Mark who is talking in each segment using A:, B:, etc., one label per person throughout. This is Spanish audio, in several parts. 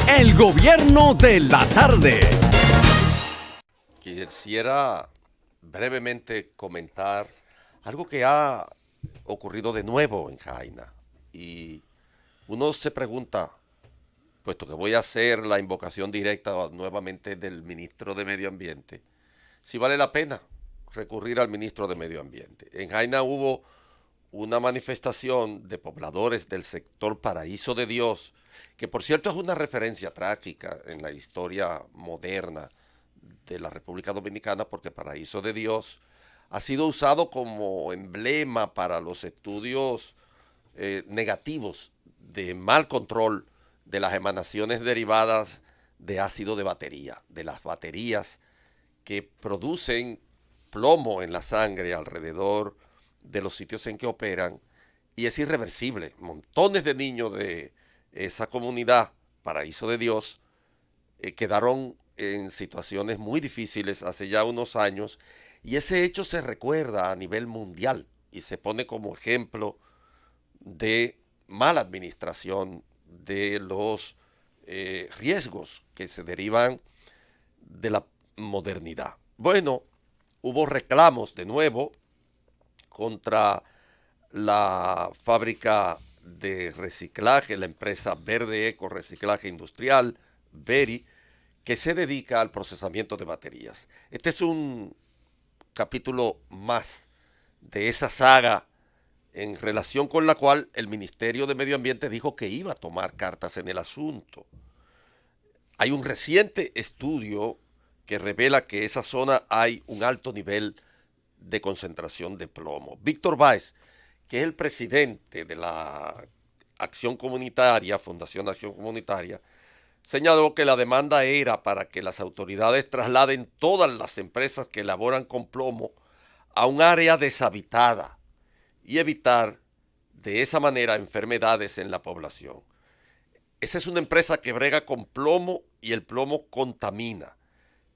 A: El gobierno de la tarde.
B: Quisiera brevemente comentar algo que ha ocurrido de nuevo en Jaina. Y uno se pregunta, puesto que voy a hacer la invocación directa nuevamente del ministro de Medio Ambiente, si vale la pena recurrir al ministro de Medio Ambiente. En Jaina hubo una manifestación de pobladores del sector Paraíso de Dios, que por cierto es una referencia trágica en la historia moderna de la República Dominicana, porque Paraíso de Dios ha sido usado como emblema para los estudios negativos de mal control de las emanaciones derivadas de ácido de batería, de las baterías que producen plomo en la sangre alrededor de los sitios en que operan, y es irreversible. Montones de niños de esa comunidad, Paraíso de Dios, quedaron en situaciones muy difíciles hace ya unos años, y ese hecho se recuerda a nivel mundial y se pone como ejemplo de mala administración de los riesgos que se derivan de la modernidad. Bueno, hubo reclamos de nuevo contra la fábrica de reciclaje, la empresa Verde Eco Reciclaje Industrial, Veri, que se dedica al procesamiento de baterías. Este es un capítulo más de esa saga en relación con la cual el Ministerio de Medio Ambiente dijo que iba a tomar cartas en el asunto. Hay un reciente estudio que revela que en esa zona hay un alto nivel de concentración de plomo. Víctor Báez, que es el presidente de la Acción Comunitaria, Fundación Acción Comunitaria, señaló que la demanda era para que las autoridades trasladen todas las empresas que elaboran con plomo a un área deshabitada y evitar de esa manera enfermedades en la población. Esa es una empresa que brega con plomo y el plomo contamina,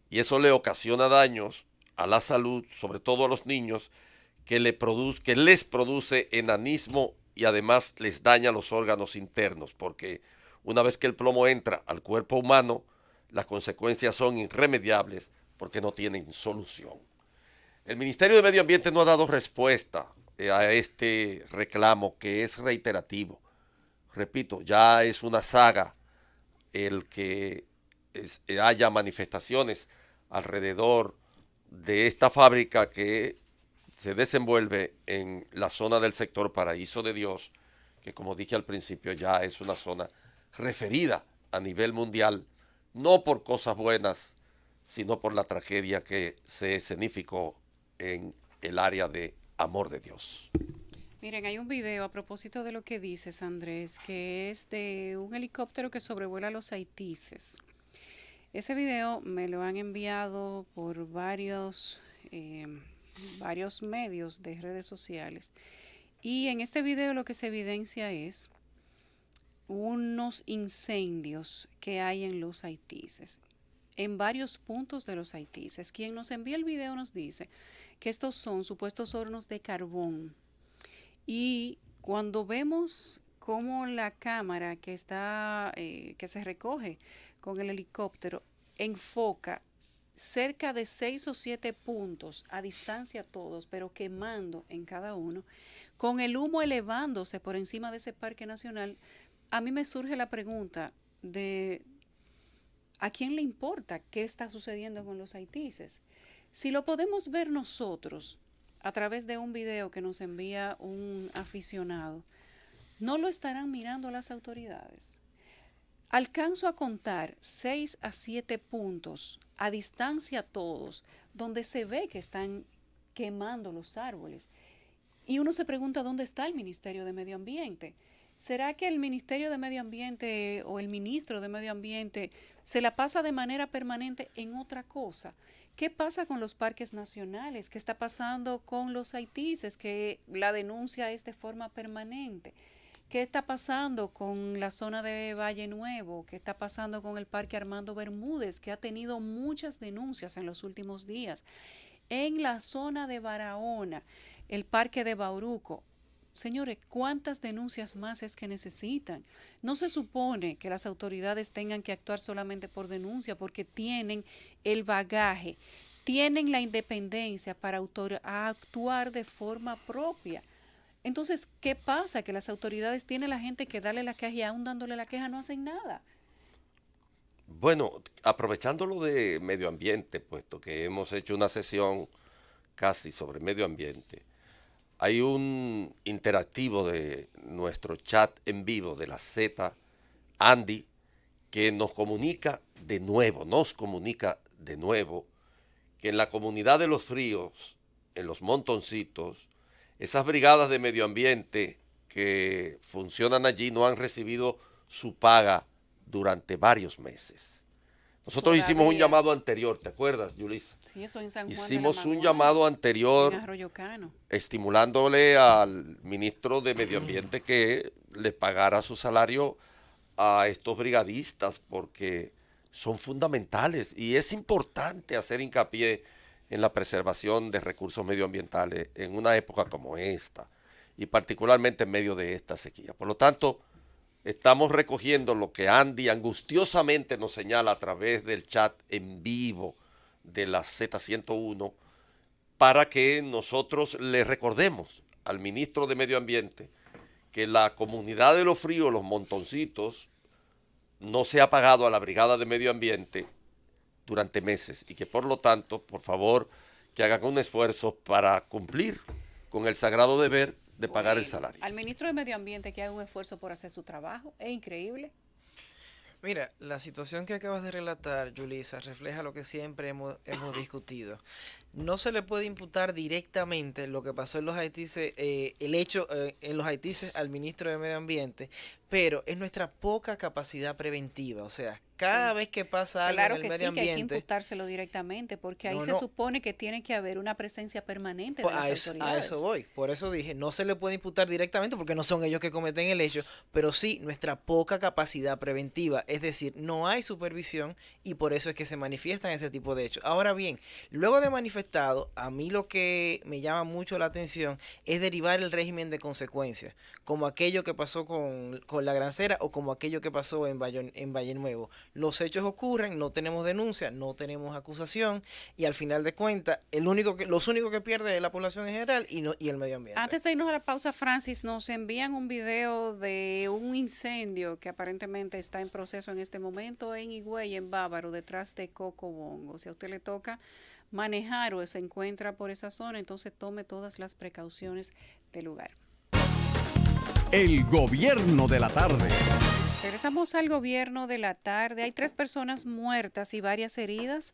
B: y eso le ocasiona daños a la salud, sobre todo a los niños, que les produce enanismo y además les daña los órganos internos, porque una vez que el plomo entra al cuerpo humano, las consecuencias son irremediables porque no tienen solución. El Ministerio de Medio Ambiente no ha dado respuesta a este reclamo, que es reiterativo. Repito, ya es una saga el que haya manifestaciones alrededor de esta fábrica que se desenvuelve en la zona del sector Paraíso de Dios, que como dije al principio ya es una zona referida a nivel mundial, no por cosas buenas, sino por la tragedia que se escenificó en el área de Amor de Dios.
C: Miren, hay un video a propósito de lo que dices, Andrés, que es de un helicóptero que sobrevuela los Haitises. Ese video me lo han enviado por varios medios de redes sociales. Y en este video lo que se evidencia es unos incendios que hay en los Haitises, en varios puntos de los Haitises. Quien nos envía el video nos dice que estos son supuestos hornos de carbón. Y cuando vemos cómo la cámara que se recoge con el helicóptero enfoca cerca de 6 o 7 puntos a distancia todos, pero quemando en cada uno, con el humo elevándose por encima de ese parque nacional, a mí me surge la pregunta de ¿a quién le importa qué está sucediendo con los haitises? Si lo podemos ver nosotros a través de un video que nos envía un aficionado, ¿no lo estarán mirando las autoridades? Alcanzo a contar 6 a 7 puntos a distancia todos, donde se ve que están quemando los árboles. Y uno se pregunta dónde está el Ministerio de Medio Ambiente. ¿Será que el Ministerio de Medio Ambiente o el ministro de Medio Ambiente se la pasa de manera permanente en otra cosa? ¿Qué pasa con los parques nacionales? ¿Qué está pasando con los haitises? Que la denuncia es de forma permanente. ¿Qué está pasando con la zona de Valle Nuevo? ¿Qué está pasando con el Parque Armando Bermúdez, que ha tenido muchas denuncias en los últimos días? En la zona de Barahona, el Parque de Bauruco, Señores, ¿cuántas denuncias más es que necesitan? No se supone que las autoridades tengan que actuar solamente por denuncia, porque tienen el bagaje, tienen la independencia para actuar de forma propia. Entonces, ¿qué pasa? Que las autoridades tienen la gente que darle la queja y aún dándole la queja no hacen nada.
B: Bueno, aprovechando lo de medio ambiente, puesto que hemos hecho una sesión casi sobre medio ambiente, hay un interactivo de nuestro chat en vivo de la Z, Andy, que nos comunica de nuevo, que en la comunidad de Los Fríos, en los Montoncitos, esas brigadas de medio ambiente que funcionan allí no han recibido su paga durante varios meses. Nosotros hicimos un
C: Todavía.
B: llamado anterior, ¿te acuerdas, Yulisa?
C: Sí, eso en San Juan de la
B: Hicimos un
C: Maguana,
B: llamado anterior
C: en Arroyo Cano.
B: estimulándole al ministro de Medio Ambiente que le pagara su salario a estos brigadistas porque son fundamentales y es importante hacer hincapié en la preservación de recursos medioambientales en una época como esta y particularmente en medio de esta sequía. Por lo tanto, estamos recogiendo lo que Andy angustiosamente nos señala a través del chat en vivo de la Z101 para que nosotros le recordemos al ministro de Medio Ambiente que la comunidad de Los Fríos, los Montoncitos, no se ha pagado a la Brigada de Medio Ambiente durante meses y que por lo tanto, por favor, que hagan un esfuerzo para cumplir con el sagrado deber de pagar el salario.
C: Al ministro de Medio Ambiente que haga un esfuerzo por hacer su trabajo, es increíble.
D: Mira, la situación que acabas de relatar, Yulisa, refleja lo que siempre hemos discutido. No se le puede imputar directamente lo que pasó en los Haitises, el hecho en los Haitises al ministro de Medio Ambiente, pero es nuestra poca capacidad preventiva. O sea, cada vez que pasa algo
C: Claro
D: en el
C: que
D: medio
C: sí, que hay que
D: ambiente,
C: imputárselo directamente, porque ahí
D: No,
C: se
D: no.
C: supone que tiene que haber una presencia permanente de
D: pues
C: las
D: a eso
C: autoridades.
D: voy. Por eso dije, no se le puede imputar directamente porque no son ellos que cometen el hecho, pero sí nuestra poca capacidad preventiva. Es decir, no hay supervisión y por eso es que se manifiestan ese tipo de hechos. Ahora bien, luego de manifestado, a mí lo que me llama mucho la atención es derivar el régimen de consecuencias, como aquello que pasó con la Grancera o como aquello que pasó en Valle Nuevo. Los hechos ocurren, no tenemos denuncia, no tenemos acusación y al final de cuentas, los únicos que pierde es la población en general y el medio ambiente.
C: Antes de irnos a la pausa, Francis, nos envían un video de un incendio que aparentemente está en proceso en este momento en Higüey, en Bávaro, detrás de Cocobongo. Si a usted le toca manejar o se encuentra por esa zona, entonces tome todas las precauciones del lugar.
A: El gobierno de la tarde.
C: Regresamos al gobierno de la tarde. Hay 3 personas muertas y varias heridas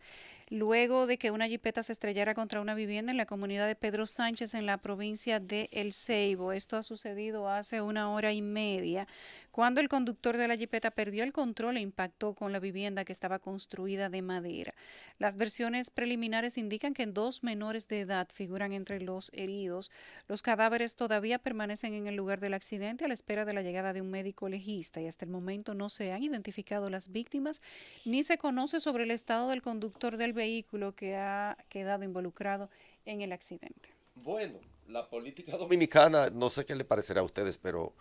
C: luego de que una jipeta se estrellara contra una vivienda en la comunidad de Pedro Sánchez en la provincia de El Ceibo. Esto ha sucedido hace 1 hora y media, cuando el conductor de la jipeta perdió el control e impactó con la vivienda que estaba construida de madera. Las versiones preliminares indican que 2 menores de edad figuran entre los heridos. Los cadáveres todavía permanecen en el lugar del accidente a la espera de la llegada de un médico legista y hasta el momento no se han identificado las víctimas ni se conoce sobre el estado del conductor del vehículo que ha quedado involucrado en el accidente.
B: Bueno, la política dominicana, no sé qué le parecerá a ustedes, pero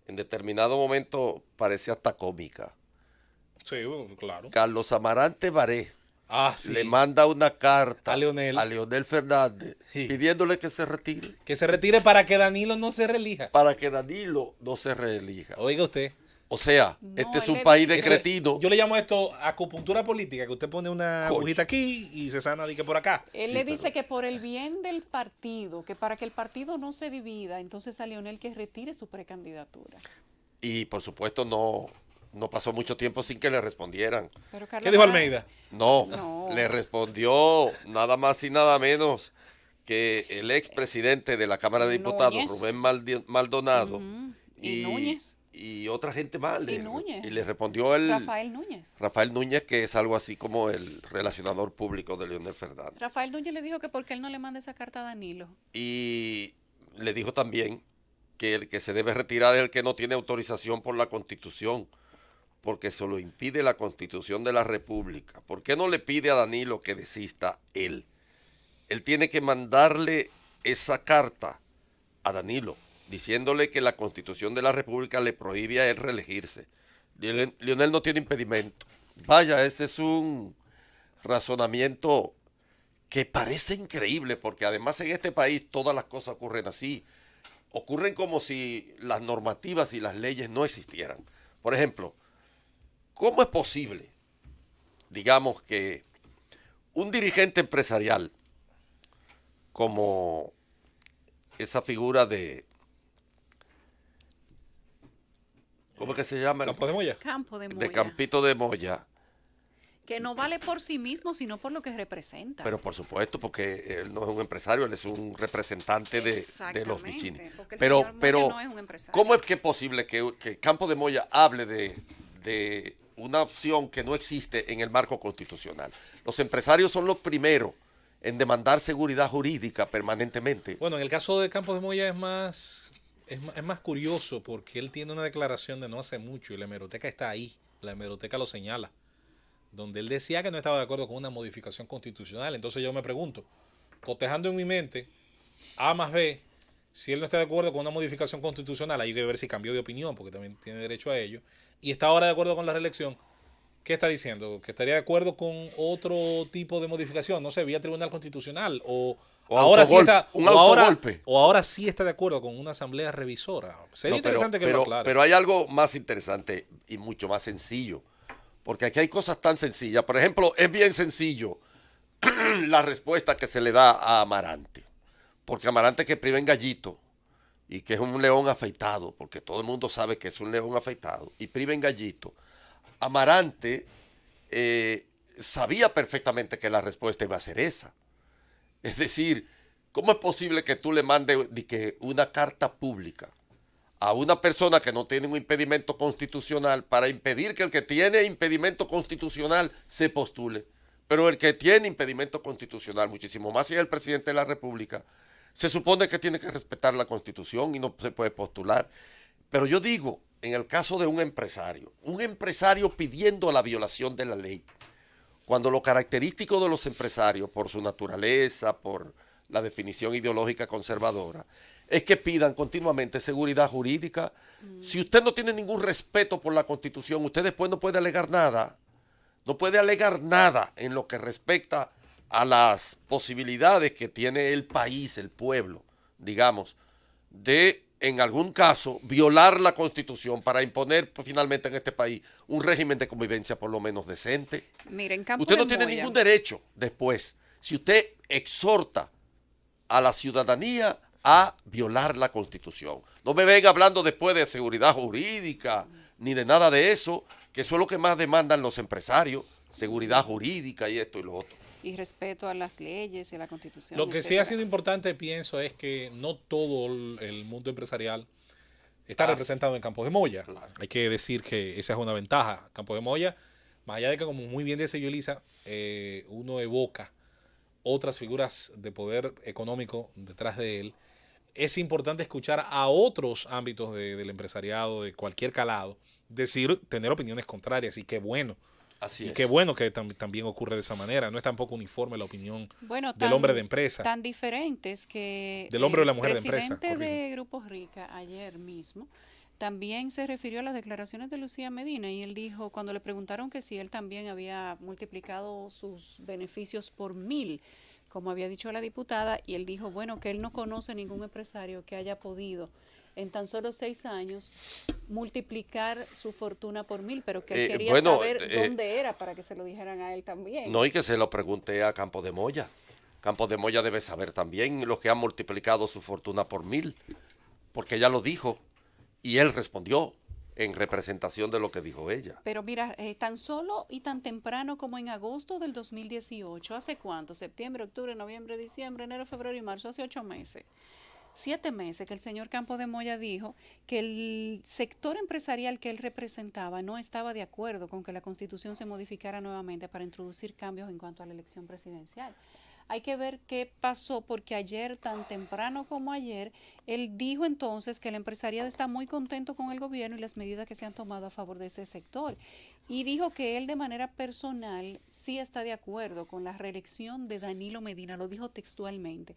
B: en determinado momento parece hasta cómica.
E: Sí, bueno, claro.
B: Carlos Amarante Baré
E: Sí.
B: le manda una carta
E: A Leonel
B: Fernández
E: Sí.
B: pidiéndole que se retire
E: Que se retire para que Danilo no se reelija.
B: para que Danilo no se reelija.
E: Oiga usted.
B: O sea,
C: No,
B: este es
C: él
B: un
C: le
B: país de
C: dice-
B: cretinos.
E: Yo le llamo esto acupuntura política, que usted pone una
B: Coño.
E: agujita aquí y se sana de que por acá.
C: Él
B: Sí,
C: le
B: pero-
C: dice que por el bien del partido, que para que el partido no se divida, entonces a Leonel que retire su precandidatura.
B: Y por supuesto no pasó mucho tiempo sin que le respondieran.
C: Pero Carlos
E: ¿Qué dijo
C: Mara-
E: Almeida?
C: No.
B: Le respondió nada más y nada menos que el expresidente de la Cámara de Diputados,
C: Núñez.
B: Rubén Maldonado,
C: Ujú. Y Núñez.
B: y otra gente más.
C: Y Núñez.
B: Y le respondió el
C: Rafael Núñez.
B: Que es algo así como el relacionador público de Leonel Fernández.
C: Rafael Núñez le dijo que porque él no le manda esa carta a Danilo.
B: Y le dijo también que el que se debe retirar es el que no tiene autorización por la Constitución, porque se lo impide la Constitución de la República. ¿Por qué no le pide a Danilo que desista él? Él tiene que mandarle esa carta a Danilo. diciéndole que la Constitución de la República le prohíbe a él reelegirse. Lionel no tiene impedimento. Vaya, ese es un razonamiento que parece increíble, porque además en este país todas las cosas ocurren así. Ocurren como si las normativas y las leyes no existieran. Por ejemplo, ¿cómo es posible, digamos, que un dirigente empresarial como esa figura de, ¿cómo es que se llama?
E: Campo de Moya.
C: Campo de Moya.
B: De Campito de Moya.
C: Que no vale por sí mismo, sino por lo que representa.
B: Pero por supuesto, porque él no es un empresario, él es un representante de los
C: Exactamente,
B: Vicini.
C: porque el
B: Pero,
C: señor Moya
B: pero
C: no es un empresario.
B: ¿cómo es que es posible que Campo de Moya hable de una opción que no existe en el marco constitucional? Los empresarios son los primeros en demandar seguridad jurídica permanentemente.
E: Bueno, en el caso de Campos de Moya es más curioso porque él tiene una declaración de no hace mucho y la hemeroteca está ahí, la hemeroteca lo señala, donde él decía que no estaba de acuerdo con una modificación constitucional. Entonces yo me pregunto, cotejando en mi mente, A más B, si él no está de acuerdo con una modificación constitucional, hay que ver si cambió de opinión, porque también tiene derecho a ello, y está ahora de acuerdo con la reelección. ¿Qué está diciendo? ¿Que estaría de acuerdo con otro tipo de modificación? No sé, vía Tribunal Constitucional, o ahora sí está,
B: un autogolpe.
E: o ahora sí está de acuerdo con una asamblea revisora. Sería interesante que lo aclare.
B: Pero hay algo más interesante y mucho más sencillo. Porque aquí hay cosas tan sencillas. Por ejemplo, es bien sencillo la respuesta que se le da a Amarante. Porque Amarante que priva en Gallito y que es un león afeitado, porque todo el mundo sabe que es un león afeitado, y priva en Gallito. Amarante sabía perfectamente que la respuesta iba a ser esa. Es decir, ¿cómo es posible que tú le mandes una carta pública a una persona que no tiene un impedimento constitucional para impedir que el que tiene impedimento constitucional se postule? Pero el que tiene impedimento constitucional, muchísimo más si es el presidente de la República, se supone que tiene que respetar la Constitución y no se puede postular. Pero yo digo, en el caso de un empresario pidiendo la violación de la ley, cuando lo característico de los empresarios, por su naturaleza, por la definición ideológica conservadora, es que pidan continuamente seguridad jurídica. Si usted no tiene ningún respeto por la Constitución, usted después no puede alegar nada. No puede alegar nada en lo que respecta a las posibilidades que tiene el país, el pueblo, digamos, de, en algún caso, violar la Constitución para imponer finalmente en este país un régimen de convivencia por lo menos decente.
C: Miren, Campo
B: Usted no
C: de
B: tiene
C: Moya.
B: ningún derecho después, si usted exhorta a la ciudadanía a violar la Constitución. No me venga hablando después de seguridad jurídica ni de nada de eso, que eso es lo que más demandan los empresarios, seguridad jurídica y esto y lo otro.
C: Y respeto a las leyes y a la Constitución.
E: Lo que sí ha
C: etcétera.
E: sido importante, pienso, es que no todo el mundo empresarial está representado en Campos de Moya.
B: Claro.
E: Hay que decir que esa es una ventaja. Campos de Moya, más allá de que, como muy bien dice Yulisa, uno evoca otras figuras de poder económico detrás de él, es importante escuchar a otros ámbitos del empresariado, de cualquier calado, tener opiniones contrarias, y qué bueno.
B: Así
E: Y
B: es.
E: qué bueno que también ocurre de esa manera. No es tampoco uniforme la opinión
C: Bueno,
E: del hombre de empresa.
C: Tan diferentes que
E: Del hombre o la mujer de
C: el
E: empresa,
C: presidente de
E: corrijo.
C: Grupo Rica ayer mismo también se refirió a las declaraciones de Lucía Medina, y él dijo, cuando le preguntaron que si él también había multiplicado sus beneficios por 1000, como había dicho la diputada, y él dijo, bueno, que él no conoce ningún empresario que haya podido en tan solo 6 años multiplicar su fortuna por 1000, pero que él quería saber dónde era para que se lo dijeran a él también.
B: No, y que se lo pregunté a Campos de Moya. Campos de Moya debe saber también los que han multiplicado su fortuna por 1000, porque ella lo dijo y él respondió en representación de lo que dijo ella.
C: Pero mira, tan solo y tan temprano como en agosto del 2018, ¿hace cuánto? Septiembre, octubre, noviembre, diciembre, enero, febrero y marzo, hace 8 meses. 7 meses que el señor Campos de Moya dijo que el sector empresarial que él representaba no estaba de acuerdo con que la Constitución se modificara nuevamente para introducir cambios en cuanto a la elección presidencial. Hay que ver qué pasó, porque ayer, tan temprano como ayer, él dijo entonces que el empresariado está muy contento con el gobierno y las medidas que se han tomado a favor de ese sector. Y dijo que él de manera personal sí está de acuerdo con la reelección de Danilo Medina, lo dijo textualmente.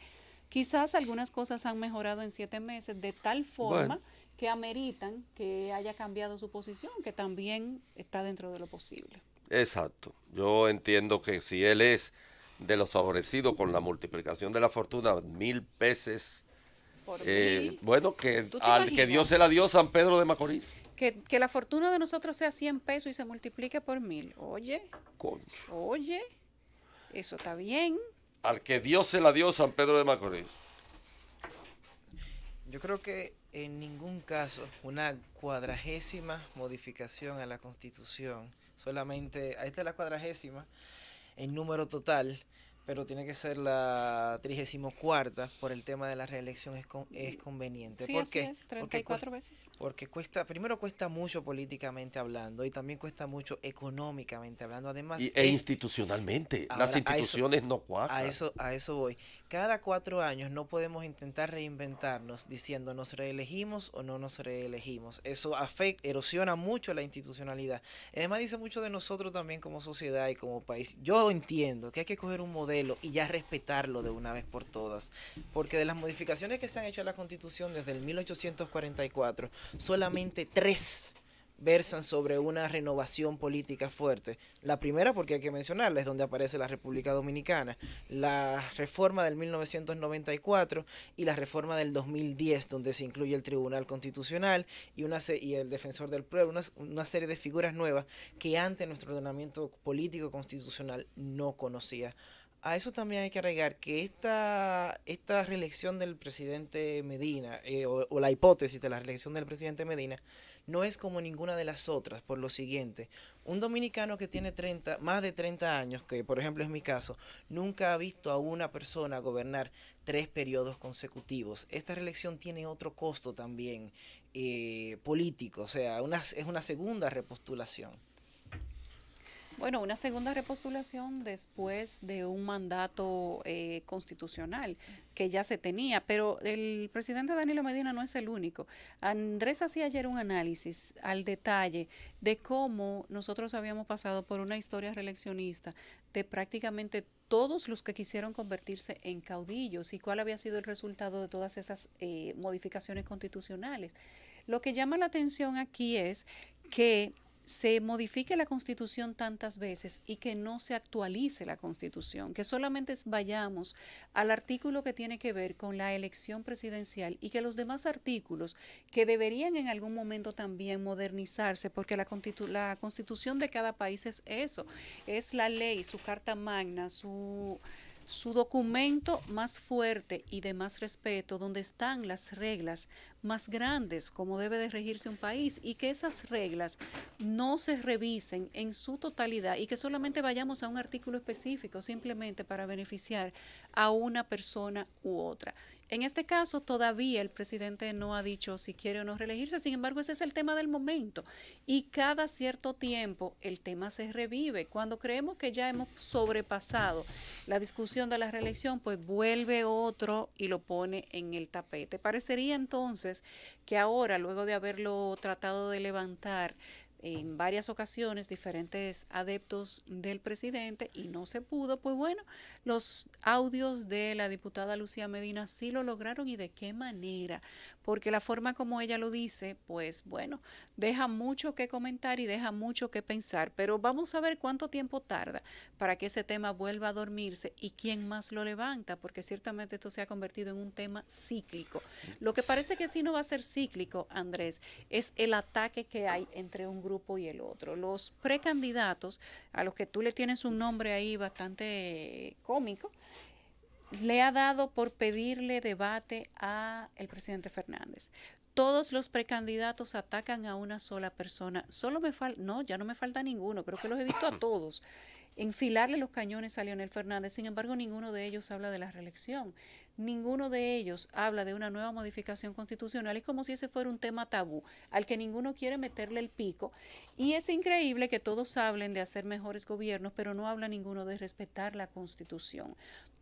C: Quizás algunas cosas han mejorado en 7 meses de tal forma
B: Bueno.
C: que ameritan que haya cambiado su posición, que también está dentro de lo posible.
B: Exacto. Yo entiendo que si él es de los favorecidos con la multiplicación de la fortuna 1000 veces,
C: Por mí,
B: bueno, que
C: ¿tú te
B: al que Dios
C: imaginas?
B: se la dio San Pedro de Macorís.
C: Que la fortuna de nosotros sea 100 pesos y se multiplique por 1000. Oye,
B: Concho.
C: oye, eso está bien.
B: Al que Dios se la dio San Pedro de Macorís.
D: Yo creo que en ningún caso una 40ª modificación a la Constitución, solamente, ahí está la 40ª en número total, pero tiene que ser la 34ª por el tema de la reelección es conveniente.
C: Sí,
D: ¿Por
C: así
D: qué?
C: es,
D: Porque
C: 34 veces.
D: Porque cuesta, primero cuesta mucho políticamente hablando y también cuesta mucho económicamente hablando. Además,
B: E institucionalmente.
D: Ahora,
B: Las instituciones no cuajan.
D: a eso voy. Cada 4 años no podemos intentar reinventarnos diciendo nos reelegimos o no nos reelegimos. Eso erosiona mucho la institucionalidad. Además dice mucho de nosotros también como sociedad y como país. Yo entiendo que hay que coger un modelo y ya respetarlo de una vez por todas. Porque de las modificaciones que se han hecho a la Constitución desde el 1844, solamente 3 versan sobre una renovación política fuerte. La primera, porque hay que mencionarla, es donde aparece la República Dominicana, la reforma del 1994 y la reforma del 2010, donde se incluye el Tribunal Constitucional y el Defensor del Pueblo, una serie de figuras nuevas que antes nuestro ordenamiento político constitucional no conocía. A eso también hay que agregar que esta reelección del presidente Medina, o la hipótesis de la reelección del presidente Medina, no es como ninguna de las otras, por lo siguiente. Un dominicano que tiene más de 30 años, que por ejemplo es mi caso, nunca ha visto a una persona gobernar 3 periodos consecutivos. Esta reelección tiene otro costo también político, o sea, es una segunda repostulación.
C: Bueno, una segunda repostulación después de un mandato constitucional que ya se tenía, pero el presidente Danilo Medina no es el único. Andrés hacía ayer un análisis al detalle de cómo nosotros habíamos pasado por una historia reeleccionista de prácticamente todos los que quisieron convertirse en caudillos y cuál había sido el resultado de todas esas modificaciones constitucionales. Lo que llama la atención aquí es que se modifique la Constitución tantas veces y que no se actualice la Constitución, que solamente vayamos al artículo que tiene que ver con la elección presidencial y que los demás artículos que deberían en algún momento también modernizarse, porque la Constitución de cada país es eso, es la ley, su carta magna, su documento más fuerte y de más respeto, donde están las reglas más grandes, como debe de regirse un país, y que esas reglas no se revisen en su totalidad y que solamente vayamos a un artículo específico simplemente para beneficiar a una persona u otra. En este caso, todavía el presidente no ha dicho si quiere o no reelegirse, sin embargo, ese es el tema del momento. Y cada cierto tiempo el tema se revive. Cuando creemos que ya hemos sobrepasado la discusión de la reelección, pues vuelve otro y lo pone en el tapete. Parecería entonces que ahora, luego de haberlo tratado de levantar en varias ocasiones diferentes adeptos del presidente y no se pudo, pues bueno, los audios de la diputada Lucía Medina sí lo lograron y de qué manera, porque la forma como ella lo dice, pues bueno, deja mucho que comentar y deja mucho que pensar, pero vamos a ver cuánto tiempo tarda para que ese tema vuelva a dormirse y quién más lo levanta, porque ciertamente esto se ha convertido en un tema cíclico. Lo que parece que sí no va a ser cíclico, Andrés, es el ataque que hay entre un grupo y el otro. Los precandidatos, a los que tú le tienes un nombre ahí bastante cómico, le ha dado por pedirle debate a el presidente Fernández. Todos los precandidatos atacan a una sola persona. Ya no me falta ninguno, creo que los he visto a todos. Enfilarle los cañones a Leonel Fernández, sin embargo ninguno de ellos habla de la reelección, ninguno de ellos habla de una nueva modificación constitucional, es como si ese fuera un tema tabú, al que ninguno quiere meterle el pico, y es increíble que todos hablen de hacer mejores gobiernos, pero no habla ninguno de respetar la Constitución.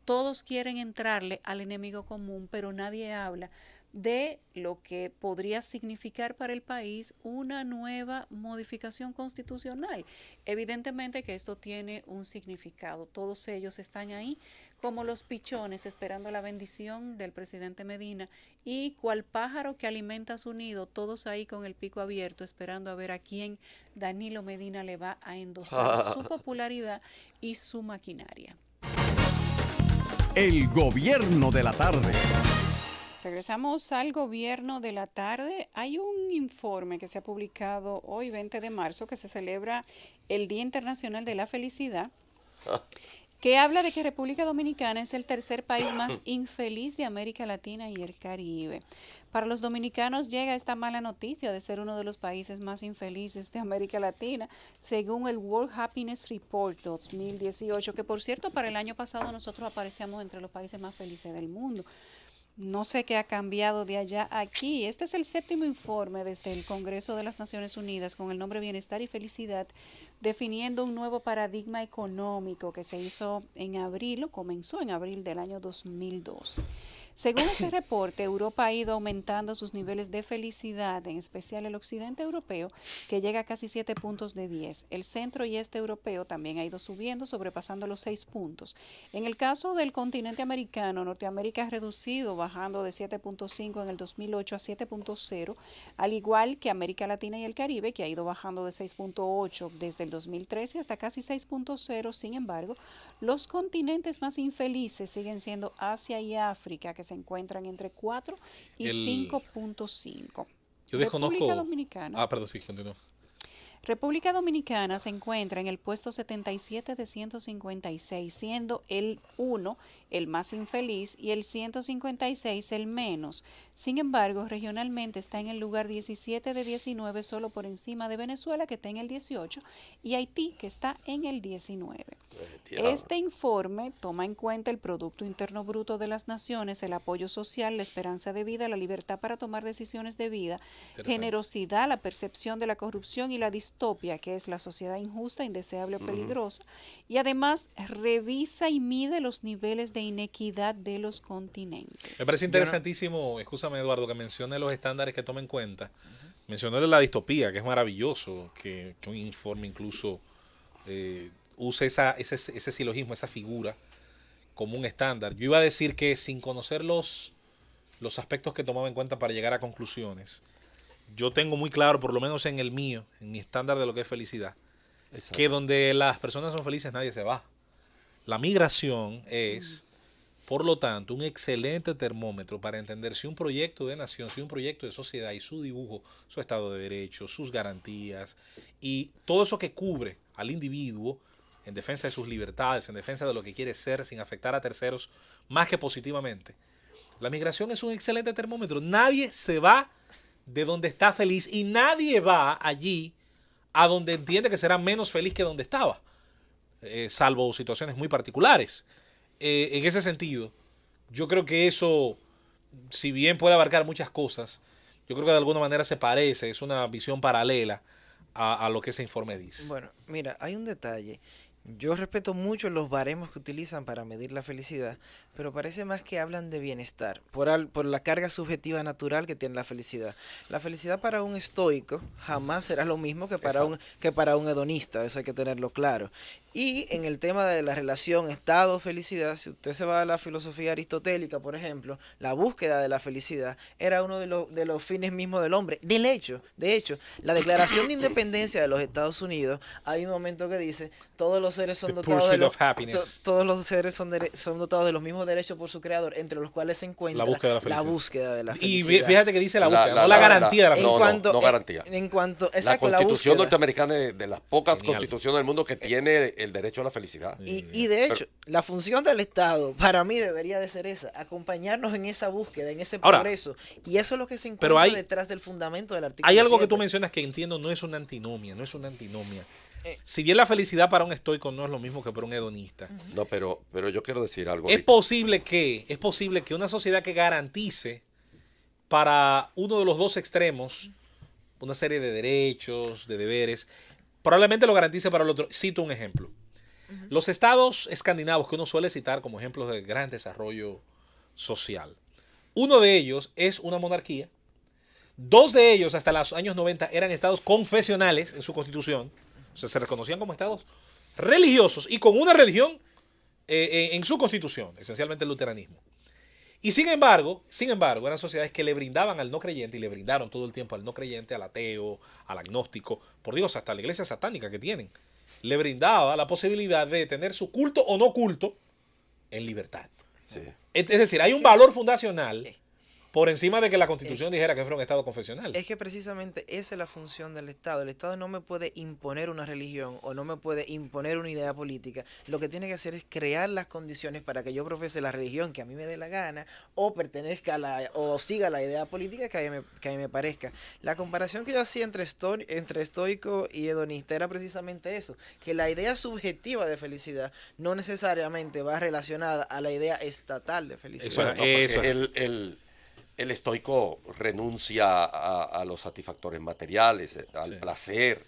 C: Todos quieren entrarle al enemigo común, pero nadie habla de lo que podría significar para el país una nueva modificación constitucional. Evidentemente que esto tiene un significado, todos ellos están ahí como los pichones esperando la bendición del presidente Medina y cual pájaro que alimenta su nido, todos ahí con el pico abierto esperando a ver a quién Danilo Medina le va a endosar su popularidad y su maquinaria.
A: El gobierno de la tarde.
C: Regresamos al gobierno de la tarde. Hay un informe que se ha publicado hoy, 20 de marzo, que se celebra el Día Internacional de la Felicidad, que habla de que República Dominicana es el tercer país más infeliz de América Latina y el Caribe. Para los dominicanos llega esta mala noticia de ser uno de los países más infelices de América Latina, según el World Happiness Report 2018, que por cierto para el año pasado nosotros aparecíamos entre los países más felices del mundo. No sé qué ha cambiado de allá a aquí. Este es el 7º informe desde el Congreso de las Naciones Unidas con el nombre Bienestar y Felicidad, definiendo un nuevo paradigma económico que se hizo en abril, o comenzó en abril del año 2012. Según ese reporte, Europa ha ido aumentando sus niveles de felicidad, en especial el occidente europeo, que llega a casi 7 puntos de 10. El centro y este europeo también ha ido subiendo, sobrepasando los 6 puntos. En el caso del continente americano, Norteamérica ha reducido, bajando de 7.5 en el 2008 a 7.0, al igual que América Latina y el Caribe, que ha ido bajando de 6.8 desde el 2013 hasta casi 6.0. Sin embargo, los continentes más infelices siguen siendo Asia y África, que se encuentran entre 4 y 5.5.
E: Yo desconozco.
C: República Dominicana.
E: Perdón, sí, continúa.
C: República Dominicana se encuentra en el puesto 77 de 156, siendo el 1 el más infeliz y el 156 el menos. Sin embargo, regionalmente está en el lugar 17 de 19, solo por encima de Venezuela, que está en el 18, y Haití, que está en el 19. Este informe toma en cuenta el Producto Interno Bruto de las naciones, el apoyo social, la esperanza de vida, la libertad para tomar decisiones de vida, generosidad, la percepción de la corrupción y la distopia, que es la sociedad injusta, indeseable o peligrosa, y además revisa y mide los niveles de inequidad de los continentes.
E: Me parece interesantísimo, escúchame Eduardo, que mencione los estándares que toma en cuenta. Mencionó la distopía, que es maravilloso, que un informe incluso use ese silogismo, esa figura, como un estándar. Yo iba a decir que sin conocer los aspectos que tomaba en cuenta para llegar a conclusiones, yo tengo muy claro, por lo menos en el mío, en mi estándar de lo que es felicidad, exacto, que donde las personas son felices nadie se va. La migración es, por lo tanto, un excelente termómetro para entender si un proyecto de nación, si un proyecto de sociedad y su dibujo, su Estado de Derecho, sus garantías y todo eso que cubre al individuo en defensa de sus libertades, en defensa de lo que quiere ser sin afectar a terceros más que positivamente. La migración es un excelente termómetro. Nadie se va de donde está feliz y nadie va allí a donde entiende que será menos feliz que donde estaba, salvo situaciones muy particulares. En ese sentido, yo creo que eso, si bien puede abarcar muchas cosas, yo creo que de alguna manera se parece, es una visión paralela a lo que ese informe dice.
D: Bueno, mira, hay un detalle. Yo respeto mucho los baremos que utilizan para medir la felicidad, pero parece más que hablan de bienestar, por la carga subjetiva natural que tiene la felicidad. La felicidad para un estoico jamás será lo mismo que para un hedonista, eso hay que tenerlo claro. Y en el tema de la relación estado-felicidad, si usted se va a la filosofía aristotélica, por ejemplo, la búsqueda de la felicidad era uno de los fines mismos del hombre. De hecho, la Declaración de Independencia de los Estados Unidos, hay un momento que dice, todos los seres son dotados todos los seres son dotados de los mismos derechos por su creador, entre los cuales se encuentra la búsqueda de la felicidad.
E: Y fíjate que dice la búsqueda, no la garantía de la felicidad.
B: No garantía.
D: La
B: Constitución norteamericana es de las pocas constituciones del mundo que tiene el derecho a la felicidad.
D: Y de hecho, la función del Estado para mí debería de ser esa, acompañarnos en esa búsqueda, en ese progreso. Y eso es lo que se encuentra detrás del fundamento del artículo.
E: Hay algo
D: 7.
E: que tú mencionas que entiendo no es una antinomia. Si bien la felicidad para un estoico no es lo mismo que para un hedonista.
B: No, pero yo quiero decir algo.
E: Es posible que una sociedad que garantice para uno de los dos extremos una serie de derechos, de deberes, probablemente lo garantice para el otro. Cito un ejemplo. Los estados escandinavos que uno suele citar como ejemplos de gran desarrollo social. Uno de ellos es una monarquía. Dos de ellos hasta los años 90 eran estados confesionales en su constitución. O sea, se reconocían como estados religiosos y con una religión en su constitución, esencialmente el luteranismo. Y sin embargo, eran sociedades que le brindaban al no creyente y le brindaron todo el tiempo al no creyente, al ateo, al agnóstico, por Dios, hasta la iglesia satánica que tienen, le brindaba la posibilidad de tener su culto o no culto en libertad.
B: Sí.
E: Es decir, hay un valor fundacional por encima de que la Constitución dijera que fuera un Estado confesional.
D: Es que precisamente esa es la función del Estado. El Estado no me puede imponer una religión o no me puede imponer una idea política. Lo que tiene que hacer es crear las condiciones para que yo profese la religión que a mí me dé la gana o pertenezca o siga la idea política que a mí me parezca. La comparación que yo hacía entre estoico y hedonista era precisamente eso, que la idea subjetiva de felicidad no necesariamente va relacionada a la idea estatal de felicidad.
B: Bueno, no, porque
E: Eso es.
B: el estoico renuncia a los satisfactores materiales, al
E: Sí.
B: placer,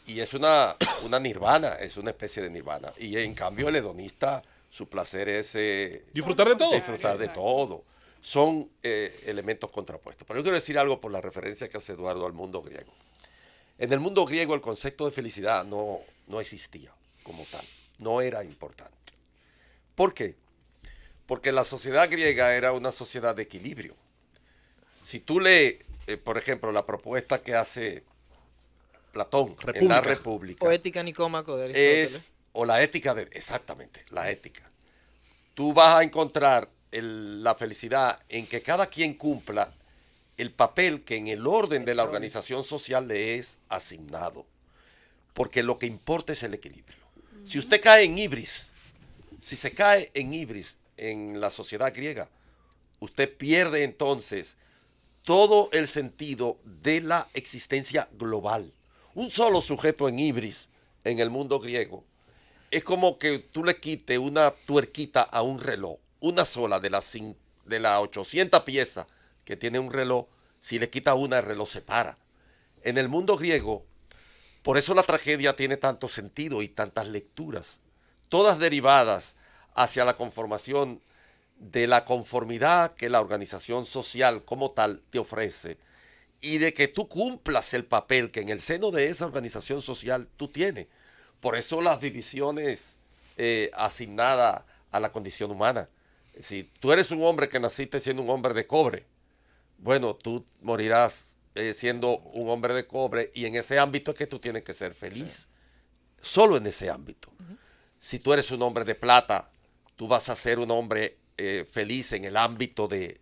B: y es una nirvana, es una especie de nirvana. Y en cambio el hedonista, su placer es
E: Disfrutar de todo.
B: disfrutar de
C: Exacto.
B: todo. Son elementos contrapuestos. Pero yo quiero decir algo por la referencia que hace Eduardo al mundo griego. En el mundo griego el concepto de felicidad no existía como tal, no era importante. ¿Por qué? Porque la sociedad griega era una sociedad de equilibrio. Si tú lees, por ejemplo, la propuesta que hace Platón en la República,
D: O ética nicómaco de Aristóteles.
B: o la ética exactamente, la ética. Tú vas a encontrar la felicidad en que cada quien cumpla el papel que en el orden de la organización social le es asignado. Porque lo que importa es el equilibrio. Si usted cae en ibris, si se cae en ibris en la sociedad griega, usted pierde entonces todo el sentido de la existencia global. Un solo sujeto en ibris en el mundo griego es como que tú le quites una tuerquita a un reloj, una sola de las 800 piezas que tiene un reloj. Si le quita una, el reloj se para. En el mundo griego, por eso la tragedia tiene tanto sentido y tantas lecturas, todas derivadas hacia la conformación de la conformidad que la organización social como tal te ofrece y de que tú cumplas el papel que en el seno de esa organización social tú tienes. Por eso las divisiones asignadas a la condición humana. Si tú eres un hombre que naciste siendo un hombre de cobre, bueno, tú morirás siendo un hombre de cobre y en ese ámbito es que tú tienes que ser feliz. Solo en ese ámbito. Si tú eres un hombre de plata, tú vas a ser un hombre feliz en el ámbito de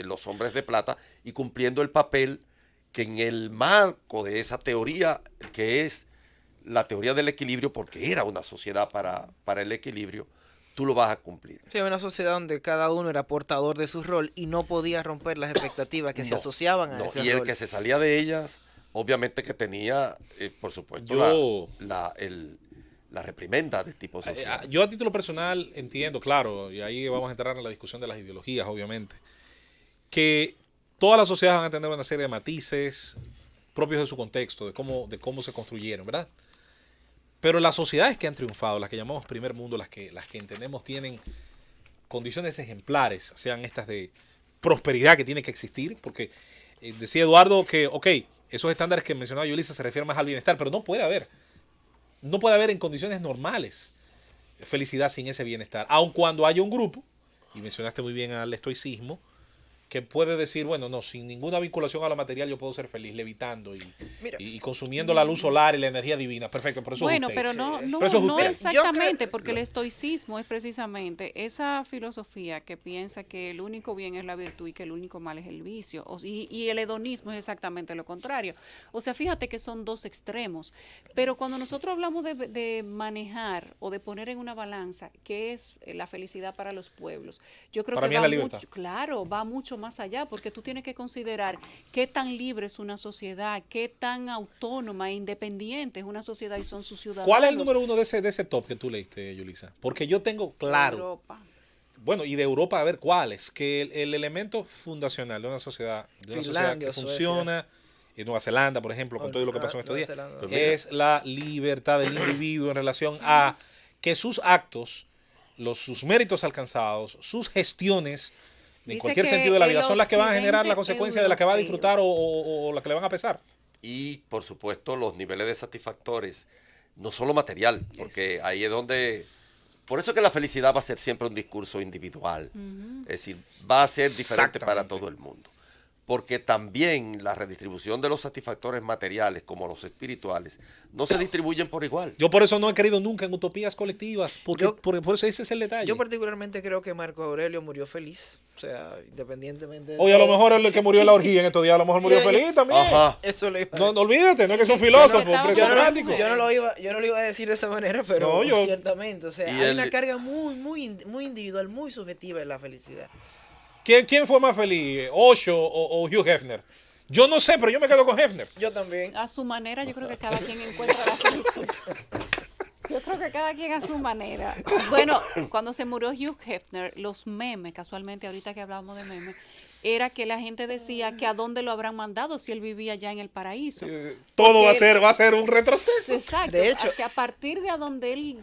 B: los hombres de plata y cumpliendo el papel que en el marco de esa teoría, que es la teoría del equilibrio, porque era una sociedad para el equilibrio, tú lo vas a cumplir.
D: Sí, una sociedad donde cada uno era portador de su rol y no podía romper las expectativas que se
B: No,
D: asociaban a
B: no,
D: ese
B: y el
D: rol.
B: que se salía de ellas, obviamente que tenía, por supuesto,
E: Yo-
B: la reprimenda de tipo social.
E: Yo a título personal entiendo, claro, y ahí vamos a entrar en la discusión de las ideologías, obviamente, que todas las sociedades van a tener una serie de matices propios de su contexto, de cómo se construyeron, ¿verdad? Pero las sociedades que han triunfado, las que llamamos primer mundo, las que entendemos tienen condiciones ejemplares, sean estas de prosperidad que tiene que existir, porque decía Eduardo que, ok, esos estándares que mencionaba Yulisa se refieren más al bienestar, pero no puede haber en condiciones normales felicidad sin ese bienestar, aun cuando haya un grupo, y mencionaste muy bien al estoicismo, que puede decir, bueno, no, sin ninguna vinculación a lo material yo puedo ser feliz levitando
D: Mira.
E: y consumiendo la luz solar y la energía divina. Perfecto, por eso
C: Bueno,
E: es usted.
C: pero no
E: Pero eso es usted.
C: exactamente,
D: Yo
C: porque el estoicismo es precisamente esa filosofía que piensa que el único bien es la virtud y que el único mal es el vicio. Y el hedonismo es exactamente lo contrario. O sea, fíjate que son dos extremos. Pero cuando nosotros hablamos de manejar o de poner en una balanza qué es la felicidad para los pueblos, yo creo
E: Para
C: que
E: mí es
C: va
E: la libertad.
C: claro, va mucho más allá, porque tú tienes que considerar qué tan libre es una sociedad, qué tan autónoma e independiente es una sociedad y son sus ciudadanos.
E: ¿Cuál es el número uno de ese top que tú leíste, Yulisa? Porque yo tengo claro,
C: Europa.
E: bueno, y de Europa a ver cuáles, que el elemento fundacional de una sociedad
D: Finlandia,
E: que
D: Suecia.
E: funciona, en Nueva Zelanda, por ejemplo, con todo lo que pasó en estos
D: Nueva
E: días,
D: Zelanda.
B: Pues mira.
E: es la libertad del individuo en relación a que sus actos, sus méritos alcanzados, sus gestiones, en
C: Dice
E: cualquier
C: que
E: sentido de la vida,
C: el
E: son las que van a generar la
C: occidente
E: consecuencia de la que va a
C: europeo.
E: disfrutar o la que le van a pesar.
B: Y por supuesto los niveles de satisfactores, no solo material, porque ahí es donde Por eso que la felicidad va a ser siempre un discurso individual. Es decir, va a ser diferente para
E: Exactamente.
B: todo el mundo. Porque también la redistribución de los satisfactores materiales como los espirituales no se distribuyen por igual.
E: Yo por eso no he creído nunca en utopías colectivas, porque
D: Yo-
E: por eso ese es el detalle.
D: Yo particularmente creo que Marco Aurelio murió feliz. O sea, independientemente de
E: Oye, a lo
D: todo.
E: mejor el que murió en la orgía en estos días, a lo mejor murió
D: Ya, ya.
E: feliz también.
B: Ajá.
D: Eso lo iba a
E: No, no olvídate, no es que es un filósofo, un presocrático.
D: yo no lo iba a decir de esa manera, pero
E: No, yo-
D: ciertamente. O sea,
B: Y
D: hay
B: el-
D: una carga muy individual, muy subjetiva en la felicidad.
E: ¿Quién fue más feliz, Osho o Hugh Hefner? Yo no sé, pero yo me quedo con Hefner.
D: Yo también.
C: A su manera, yo creo que cada quien encuentra la felicidad. Yo creo que cada quien a su manera. Bueno, cuando se murió Hugh Hefner, los memes, casualmente ahorita que hablábamos de memes, era que la gente decía que a dónde lo habrán mandado si él vivía ya en el paraíso.
E: Todo
C: Porque
E: va a ser un retroceso.
C: Exacto.
D: De hecho-
C: que a partir de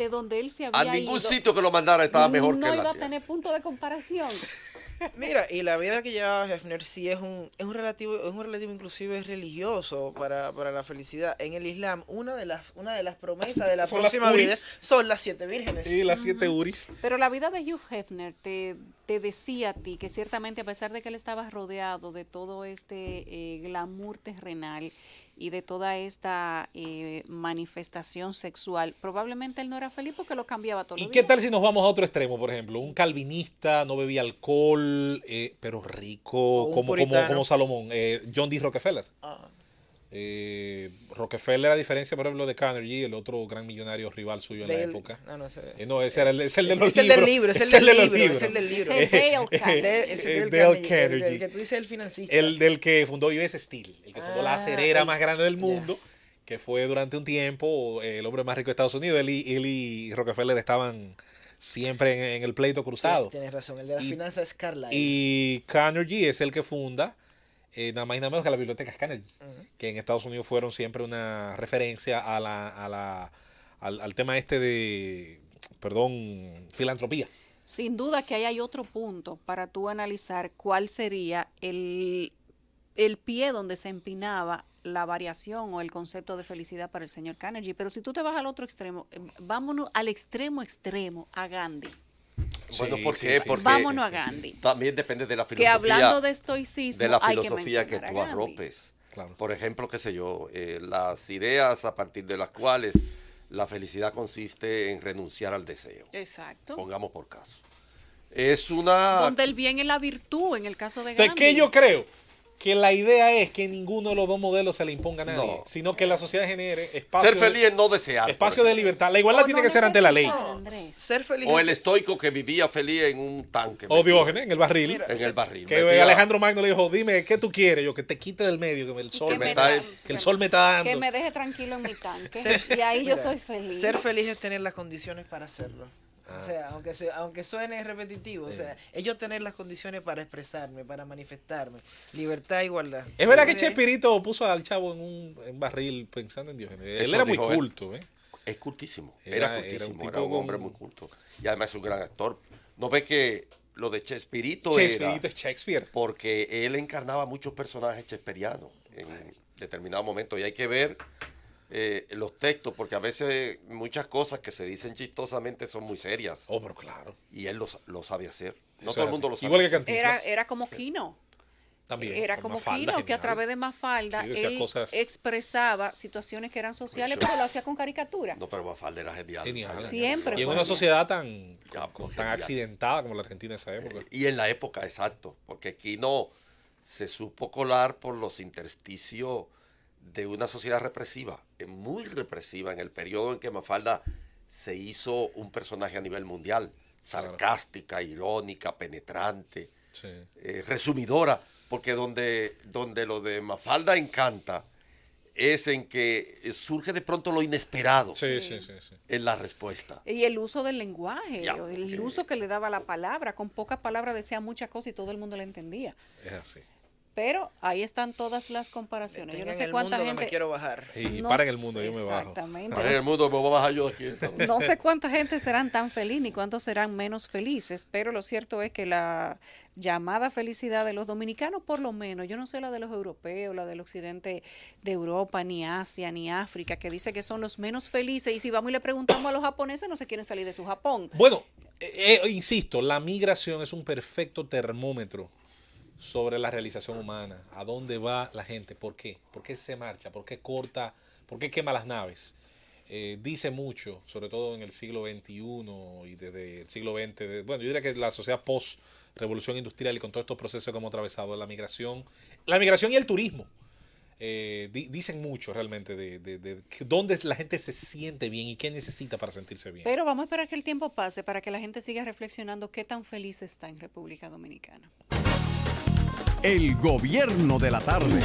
C: donde él se había
B: A ningún
C: ido,
B: sitio que lo mandara estaba mejor
C: no
B: que en
C: iba
B: la
C: a
B: tierra.
C: tener punto de comparación.
D: Mira, y la vida que llevaba Hefner sí es un relativo inclusive religioso para la felicidad. En el Islam, una de las promesas de la
E: Son las
D: próxima vida
E: uris.
D: son las 7 vírgenes.
E: Y las 7 uris.
C: Pero la vida de Hugh Hefner te decía a ti que ciertamente a pesar de que él estaba rodeado de todo este glamour terrenal y de toda esta manifestación sexual, probablemente él no era feliz porque lo cambiaba todos
E: ¿Y
C: los
E: qué
C: días.
E: tal si nos vamos a otro extremo, por ejemplo? Un calvinista, no bebía alcohol, pero rico,
D: O un
E: como
D: puritano.
E: Salomón, John D. Rockefeller.
D: Ah,
E: Rockefeller, a diferencia, por ejemplo, de Carnegie, el otro gran millonario rival suyo en la
D: Dale.
E: época.
D: Ah, no, ese-
E: No, ese era es el de los
D: es el del
E: libros.
D: libro,
E: Es el de los libros.
D: es el del libro.
C: Ese Dale Carnegie.
D: Ese del
E: Dale
D: Carnegie,
E: Carnegie.
D: el que tú dices el financista.
E: El del que fundó US Steel, el que fundó la acerera más grande del
D: ya.
E: mundo, que fue durante un tiempo el hombre más rico de Estados Unidos. Él y Rockefeller estaban siempre en el pleito cruzado.
D: Tienes razón, el de las
E: Y-
D: finanzas es Carlyle.
E: Y Carnegie es el que funda nada más y nada menos que la biblioteca Carnegie, que en Estados Unidos fueron siempre una referencia al tema este de, filantropía.
C: Sin duda que ahí hay otro punto para tú analizar cuál sería el pie donde se empinaba la variación o el concepto de felicidad para el señor Carnegie. Pero si tú te vas al otro extremo, vámonos al extremo, a Gandhi.
B: Bueno,
E: Sí,
B: ¿por
E: sí,
B: qué?
E: sí,
B: Porque
C: Vámonos a Gandhi.
B: también depende de la
C: Que
B: filosofía.
C: hablando de estoicismo,
B: de la
C: hay que
B: filosofía que
C: mencionar
B: tú
C: a Gandhi.
B: arropes.
E: Claro.
B: Por ejemplo, qué sé yo, las ideas a partir de las cuales la felicidad consiste en renunciar al deseo.
C: Exacto.
B: Pongamos por caso. Es una...
C: Donde el bien es la virtud, en el caso de
E: Entonces,
C: Gandhi.
E: ¿qué yo creo? Que la idea es que ninguno de los dos modelos se le imponga a nadie,
B: No.
E: sino que la sociedad genere espacio,
B: Ser feliz es no desear.
E: espacio
B: por
E: de
B: ejemplo.
E: libertad. La igualdad
C: O
E: tiene
C: no
E: que ser ante la ley.
C: necesitar, Andrés.
D: Ser feliz.
B: O el estoico que vivía feliz en un tanque.
E: O Diógenes en el barril.
D: Mira,
B: En el barril.
E: Que
B: Metía-
E: Alejandro Magno le dijo, dime, ¿qué tú quieres? Yo, que te quite del medio, que el sol
C: que
E: me
C: me
E: está,
C: da-
E: que el sol me está dando.
C: Que me deje tranquilo en mi tanque.
D: Ser-
C: y ahí
D: mira,
C: yo soy feliz.
D: Ser feliz es tener las condiciones para hacerlo. O sea, aunque suene repetitivo, o sea, es yo tener las condiciones para expresarme, para manifestarme. Libertad, igualdad.
E: Es verdad que
D: De ahí-
E: Chespirito puso al chavo en un barril pensando en Diógenes. Él
B: Eso
E: era muy
B: dijo él.
E: culto, ¿eh?
B: Es cultísimo.
E: Era
B: Era
E: un
B: cultísimo.
E: tipo
B: Era un hombre
E: con-
B: muy culto. Y además es un gran actor. ¿No ve que lo de Chespirito
E: Chespirito
B: era
E: es Shakespeare.
B: porque él encarnaba muchos personajes chesperianos en determinado momento? Y hay que ver los textos, porque a veces muchas cosas que se dicen chistosamente son muy serias.
E: Oh, pero claro.
B: Y él lo sabe hacer. No
E: Eso
B: todo el
E: es
B: mundo
E: así.
B: lo sabe
E: Igual que
B: hacer.
E: Cantinflas.
C: Era como Kino.
E: También.
C: Era
E: con
C: como
E: Mafalda,
C: Kino, que a
E: genial.
C: través de Mafalda
E: Sí, decía
C: él
E: cosas-
C: expresaba situaciones que eran sociales,
B: Mucho.
C: pero lo hacía con caricatura.
B: No, pero Mafalda era genial.
E: Genial.
C: Siempre
E: Y en
C: fue
E: una
C: genial.
E: sociedad tan,
B: Ya,
E: tan
B: genial.
E: accidentada como la Argentina en esa época.
B: Y en la época, exacto, porque aquí no se supo colar por los intersticios de una sociedad represiva, muy represiva en el periodo en que Mafalda se hizo un personaje a nivel mundial, sarcástica, irónica, penetrante,
E: Sí.
B: resumidora, porque donde lo de Mafalda encanta es en que surge de pronto lo inesperado
E: Sí, sí, sí, sí.
B: en la respuesta.
C: Y el uso del lenguaje,
B: Ya,
C: el
B: porque-
C: uso que le daba la palabra, con pocas palabras decía muchas cosas y todo el mundo le entendía.
E: Es así.
C: Pero ahí están todas las comparaciones. Yo no
D: Tengan
C: sé
D: el
C: cuánta
D: mundo que
C: gente...
D: me quiero bajar.
E: Y
C: no
E: paren el
C: sé
E: mundo, yo me bajo.
C: Exactamente.
B: A ver, el mundo me voy a bajar yo de aquí. entonces.
C: No sé cuánta gente serán tan felices ni cuántos serán menos felices, pero lo cierto es que la llamada felicidad de los dominicanos, por lo menos, yo no sé la de los europeos, la del occidente de Europa, ni Asia, ni África, que dice que son los menos felices, y si vamos y le preguntamos a los japoneses, no se quieren salir de su Japón.
E: Bueno, insisto, la migración es un perfecto termómetro sobre la realización humana, a dónde va la gente, por qué se marcha, por qué corta, por qué quema las naves. Dice mucho, sobre todo en el siglo XXI y desde el siglo XX, bueno, yo diría que la sociedad post-revolución industrial y con todos estos procesos que hemos atravesado, la migración y el turismo, dicen mucho realmente de dónde la gente se siente bien y qué necesita para sentirse bien.
C: Pero vamos a esperar que el tiempo pase para que la gente siga reflexionando qué tan feliz está en República Dominicana.
A: El gobierno de la tarde.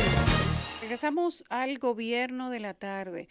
C: Regresamos al gobierno de la tarde.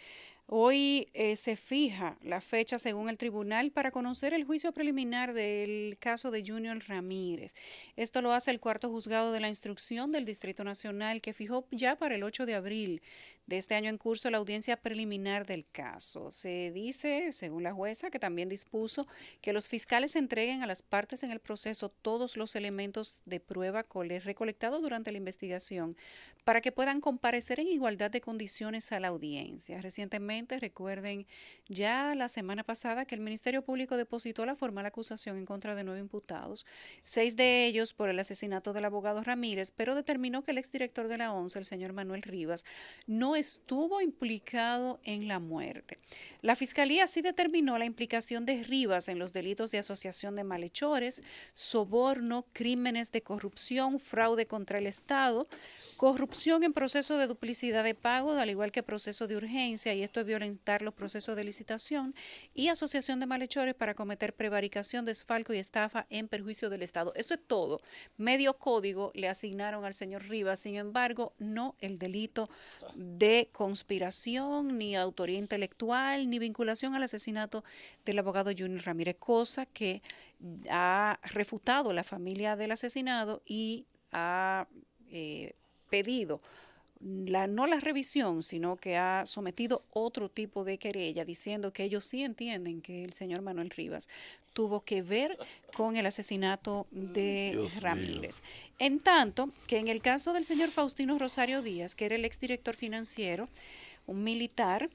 C: Hoy se fija la fecha según el tribunal para conocer el juicio preliminar del caso de Junior Ramírez. Esto lo hace el cuarto juzgado de la instrucción del Distrito Nacional, que fijó ya para el 8 de abril de este año en curso la audiencia preliminar del caso. Se dice, según la jueza, que también dispuso que los fiscales entreguen a las partes en el proceso todos los elementos de prueba recolectados durante la investigación para que puedan comparecer en igualdad de condiciones a la audiencia. Recientemente, recuerden, ya la semana pasada que el Ministerio Público depositó la formal acusación en contra de 9 imputados, 6 de ellos por el asesinato del abogado Ramírez, pero determinó que el exdirector de la ONCE, el señor Manuel Rivas, no estuvo implicado en la muerte. La Fiscalía sí determinó la implicación de Rivas en los delitos de asociación de malhechores, soborno, crímenes de corrupción, fraude contra el Estado, corrupción en proceso de duplicidad de pago, al igual que proceso de urgencia, y esto es violentar los procesos de licitación, y asociación de malhechores para cometer prevaricación, desfalco y estafa en perjuicio del Estado. Eso es todo. Medio código le asignaron al señor Rivas, sin embargo, no el delito de conspiración, ni autoría intelectual, ni vinculación al asesinato del abogado Junior Ramírez, cosa que ha refutado la familia del asesinado y ha pedido no la revisión, sino que ha sometido otro tipo de querella diciendo que ellos sí entienden que el señor Manuel Rivas tuvo que ver con el asesinato de
B: Dios
C: Ramírez. En tanto que en el caso del señor Faustino Rosario Díaz, que era el exdirector financiero, un militar,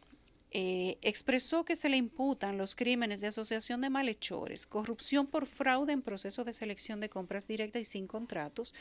C: expresó que se le imputan los crímenes de asociación de malhechores, corrupción por fraude en proceso de selección de compras directas y sin contratos,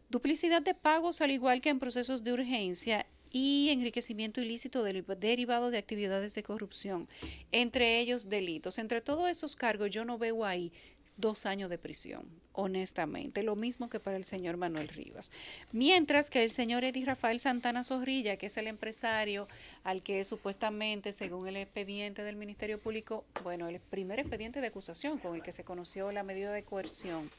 C: duplicidad de pagos al igual que en procesos de urgencia y enriquecimiento ilícito derivado de actividades de corrupción, entre ellos delitos. Entre todos esos cargos yo no veo ahí 2 años de prisión, honestamente, lo mismo que para el señor Manuel Rivas. Mientras que el señor Eddie Rafael Santana Zorrilla, que es el empresario al que supuestamente, según el expediente del Ministerio Público, bueno, el primer expediente de acusación con el que se conoció la medida de coerción,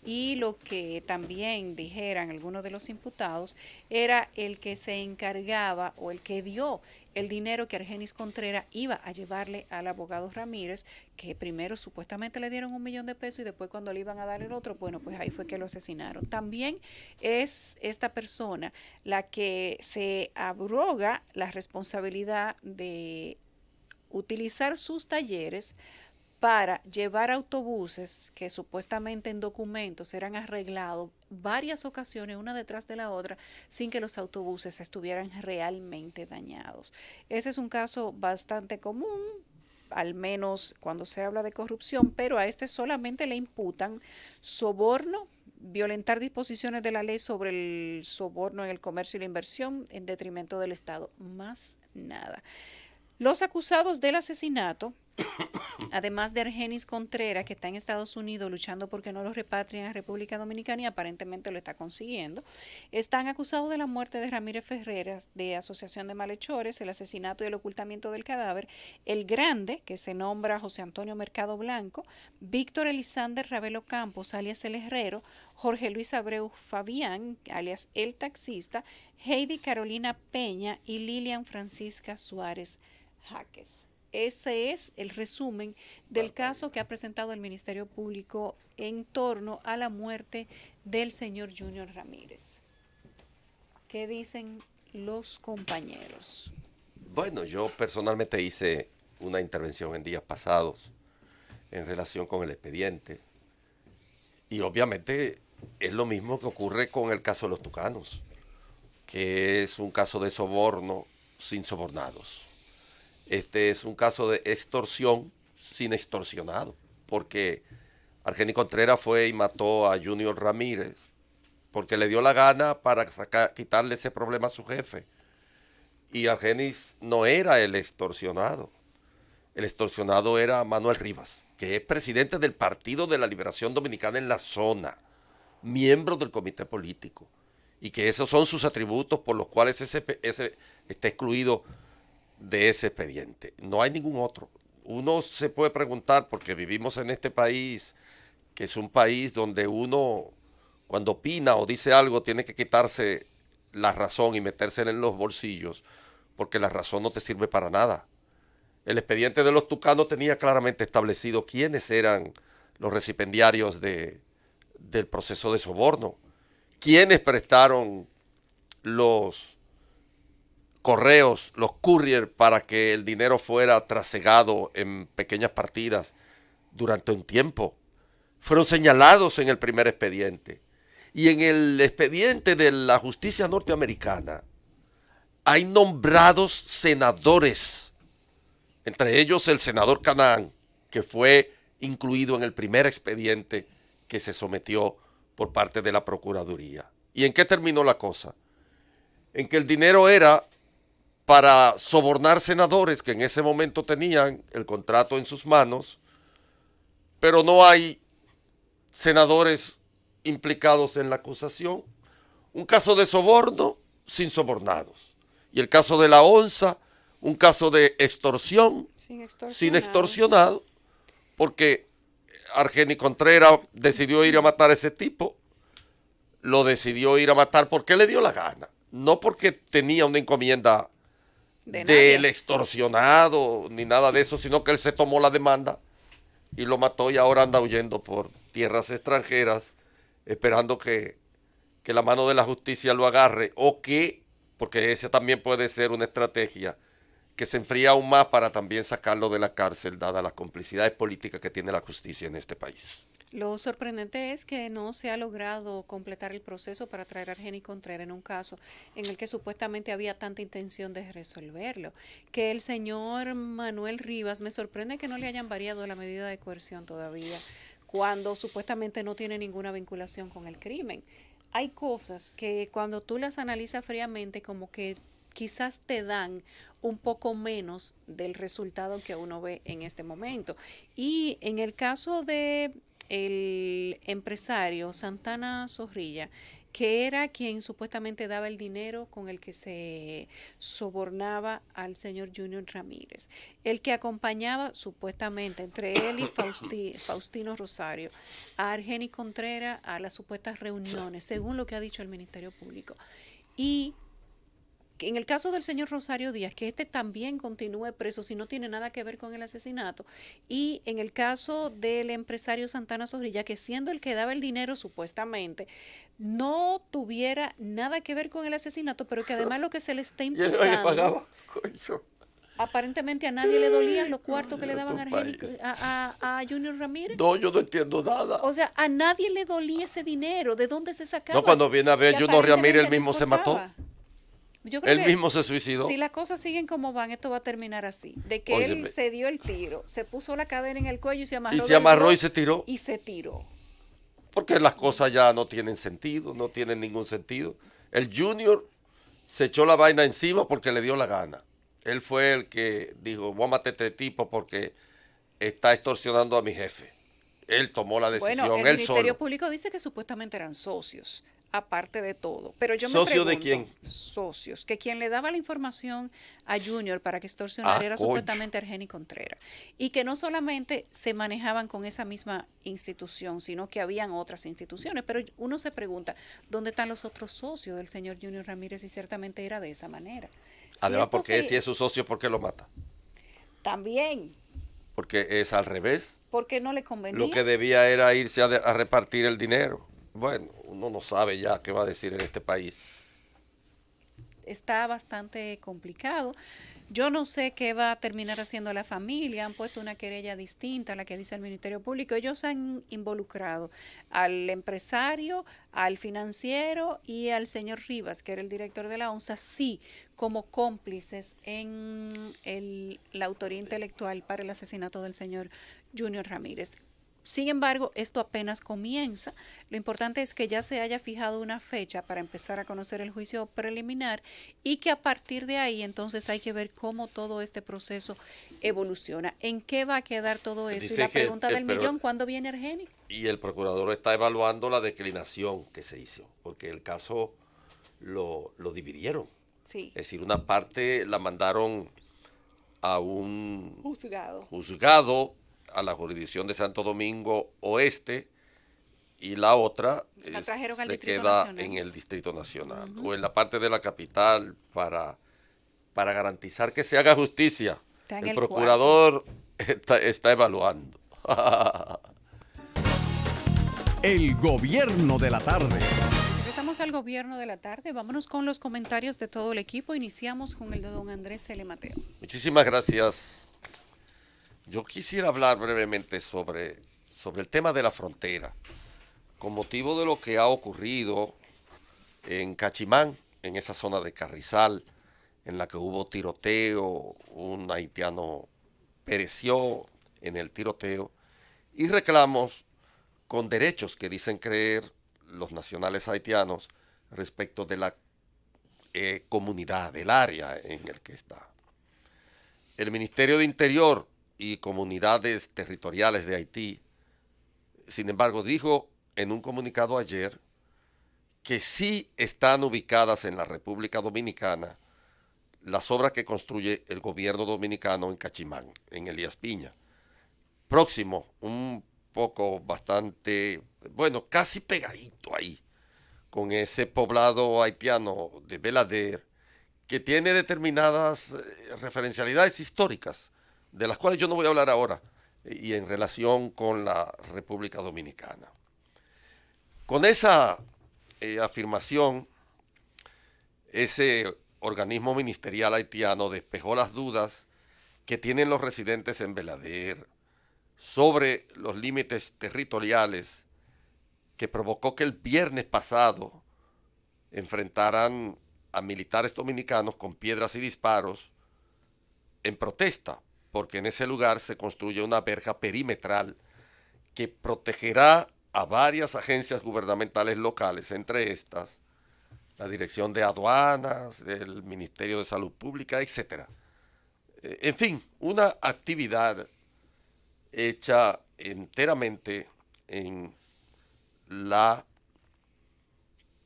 C: y lo que también dijeran algunos de los imputados, era el que se encargaba o el que dio el dinero que Argenis Contreras iba a llevarle al abogado Ramírez, que primero supuestamente le dieron $1 millón y después cuando le iban a dar el otro, bueno, pues ahí fue que lo asesinaron. También es esta persona la que se abroga la responsabilidad de utilizar sus talleres para llevar autobuses que supuestamente en documentos eran arreglados varias ocasiones, una detrás de la otra, sin que los autobuses estuvieran realmente dañados. Ese es un caso bastante común, al menos cuando se habla de corrupción, pero a este solamente le imputan soborno, violentar disposiciones de la ley sobre el soborno en el comercio y la inversión en detrimento del Estado, más nada. Los acusados del asesinato, además de Argenis Contreras, que está en Estados Unidos luchando porque no lo repatrien a República Dominicana y aparentemente lo está consiguiendo, están acusados de la muerte de Ramírez Ferreras, de asociación de malhechores, el asesinato y el ocultamiento del cadáver, el grande, que se nombra José Antonio Mercado Blanco, Víctor Elisander Ravelo Campos, alias El Herrero, Jorge Luis Abreu Fabián, alias El Taxista, Heidi Carolina Peña y Lilian Francisca Suárez Jaques. Ese es el resumen del caso que ha presentado el Ministerio Público en torno a la muerte del señor Junior Ramírez. ¿Qué dicen los compañeros?
B: Bueno, yo personalmente hice una intervención en días pasados en relación con el expediente. Y obviamente es lo mismo que ocurre con el caso de los tucanos, que es un caso de soborno sin sobornados. Este es un caso de extorsión sin extorsionado, porque Argenis Contreras fue y mató a Junior Ramírez porque le dio la gana para quitarle ese problema a su jefe. Y Argenis no era el extorsionado. El extorsionado era Manuel Rivas, que es presidente del Partido de la Liberación Dominicana en la zona, miembro del comité político, y que esos son sus atributos por los cuales ese está excluido de ese expediente. No hay ningún otro. Uno se puede preguntar, porque vivimos en este país, que es un país donde uno, cuando opina o dice algo, tiene que quitarse la razón y metérsela en los bolsillos, porque la razón no te sirve para nada. El expediente de los tucanos tenía claramente establecido quiénes eran los recipendiarios del proceso de soborno, quiénes prestaron los correos, los courier, para que el dinero fuera trasegado en pequeñas partidas durante un tiempo. Fueron señalados en el primer expediente. Y en el expediente de la justicia norteamericana hay nombrados senadores, entre ellos el senador Canaán, que fue incluido en el primer expediente que se sometió por parte de la Procuraduría. ¿Y en qué terminó la cosa? En que el dinero era para sobornar senadores que en ese momento tenían el contrato en sus manos, pero no hay senadores implicados en la acusación. Un caso de soborno sin sobornados. Y el caso de la onza, un caso de extorsión sin extorsionado, porque Argenis Contreras decidió ir a matar a ese tipo, lo decidió ir a matar porque le dio la gana, no porque tenía una encomienda del extorsionado ni nada de eso, sino que él se tomó la demanda y lo mató y ahora anda huyendo por tierras extranjeras esperando que la mano de la justicia lo agarre o que, porque esa también puede ser una estrategia, que se enfría aún más para también sacarlo de la cárcel, dadas las complicidades políticas que tiene la justicia en este país.
C: Lo sorprendente es que no se ha logrado completar el proceso para traer a Argenis Contreras en un caso en el que supuestamente había tanta intención de resolverlo. Que el señor Manuel Rivas, me sorprende que no le hayan variado la medida de coerción todavía, cuando supuestamente no tiene ninguna vinculación con el crimen. Hay cosas que cuando tú las analizas fríamente como que quizás te dan un poco menos del resultado que uno ve en este momento. Y en el caso de el empresario Santana Zorrilla, que era quien supuestamente daba el dinero con el que se sobornaba al señor Junior Ramírez, el que acompañaba supuestamente entre él y Faustino Rosario a Argenis Contreras a las supuestas reuniones, según lo que ha dicho el Ministerio Público. Y en el caso del señor Rosario Díaz, que este también continúe preso si no tiene nada que ver con el asesinato, y en el caso del empresario Santana Zorrilla, que siendo el que daba el dinero supuestamente, no tuviera nada que ver con el asesinato, pero que además lo que se le está imputando, aparentemente a nadie le dolían los cuartos que le daban a Junior Ramírez.
B: No, yo no entiendo nada.
C: O sea, a nadie le dolía ese dinero, ¿de dónde se sacaba?
B: No, cuando viene a ver Junior Ramírez, él mismo se mató.
C: Yo creo
B: él
C: que
B: mismo se suicidó.
C: Si las cosas siguen como van, esto va a terminar así. De que él se dio el tiro, se puso la cadena en el cuello y se amarró.
B: Y se tiró.
C: Y se tiró.
B: Porque las cosas ya no tienen sentido, no tienen ningún sentido. El Junior se echó la vaina encima porque le dio la gana. Él fue el que dijo, voy a matar a este tipo porque está extorsionando a mi jefe. Él tomó la decisión,
C: bueno, el
B: él
C: Ministerio
B: solo.
C: Público dice que supuestamente eran socios, aparte de todo. Pero yo me
B: ¿Socio
C: pregunto,
B: de quién?
C: Socios, que quien le daba la información a Junior para que extorsionara era supuestamente Argenis Contreras. Y que no solamente se manejaban con esa misma institución, sino que habían otras instituciones. Pero uno se pregunta, ¿dónde están los otros socios del señor Junior Ramírez? Y ciertamente era de esa manera.
B: Además, porque si es su socio, ¿por qué lo mata?
C: También.
B: Porque es al revés.
C: Porque no le convenía.
B: Lo que debía era irse a repartir el dinero. Bueno, uno no sabe ya qué va a decir en este país.
C: está bastante complicado. Yo no sé qué va a terminar haciendo la familia. Han puesto una querella distinta a la que dice el Ministerio Público. Ellos han involucrado al empresario, al financiero y al señor Rivas, que era el director de la ONSA, sí, como cómplices en la autoría intelectual para el asesinato del señor Junior Ramírez. Sin embargo, esto apenas comienza. Lo importante es que ya se haya fijado una fecha para empezar a conocer el juicio preliminar y que a partir de ahí entonces hay que ver cómo todo este proceso evoluciona. ¿En qué va a quedar todo eso?
B: Dice
C: Y la
B: que
C: pregunta del millón, ¿cuándo viene Argeni?
B: Y el procurador está evaluando la declinación que se hizo, porque el caso lo dividieron.
C: Sí.
B: Es decir, una parte la mandaron a un
C: Juzgado.
B: a la jurisdicción de Santo Domingo Oeste, y la otra
C: La trajeron al
B: se
C: Distrito
B: queda
C: Nacional.
B: en el Distrito Nacional o en la parte de la capital para garantizar que se haga justicia.
C: Está en
B: El
C: el
B: procurador está evaluando.
A: El gobierno de la tarde.
C: Regresamos al gobierno de la tarde. Vámonos con los comentarios de todo el equipo. Iniciamos con el de don Andrés L. Mateo.
B: Muchísimas gracias. Yo quisiera hablar brevemente sobre el tema de la frontera, con motivo de lo que ha ocurrido en Cachimán, en esa zona de Carrizal, en la que hubo tiroteo, un haitiano pereció en el tiroteo, y reclamos con derechos que dicen creer los nacionales haitianos respecto de la comunidad, del área en el que está. El Ministerio de Interior y Comunidades Territoriales de Haití, sin embargo, dijo en un comunicado ayer que sí están ubicadas en la República Dominicana las obras que construye el gobierno dominicano en Cachimán, en Elías Piña. Próximo, un poco bastante, bueno, casi pegadito ahí, con ese poblado haitiano de Belader, que tiene determinadas referencialidades históricas, de las cuales yo no voy a hablar ahora, y en relación con la República Dominicana. Con esa afirmación, ese organismo ministerial haitiano despejó las dudas que tienen los residentes en Belader sobre los límites territoriales, que provocó que el viernes pasado enfrentaran a militares dominicanos con piedras y disparos en protesta, porque en ese lugar se construye una verja perimetral que protegerá a varias agencias gubernamentales locales, entre estas la Dirección de Aduanas, del Ministerio de Salud Pública, etc. En fin, una actividad hecha enteramente en la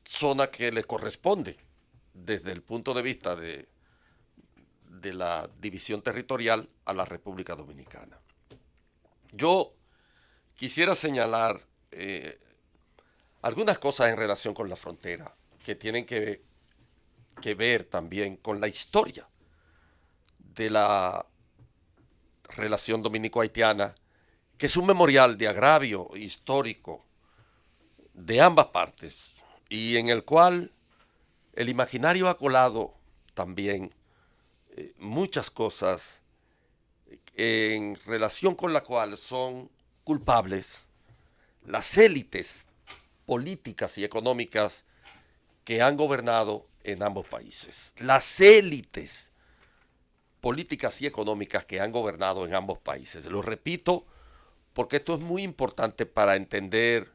B: zona que le corresponde desde el punto de vista de la división territorial a la República Dominicana. Yo quisiera señalar algunas cosas en relación con la frontera que tienen que ver también con la historia de la relación dominico-haitiana, que es un memorial de agravio histórico de ambas partes y en el cual el imaginario ha colado también muchas cosas en relación con la cual son culpables las élites políticas y económicas que han gobernado en ambos países. Las élites políticas y económicas que han gobernado en ambos países. Lo repito porque esto es muy importante para entender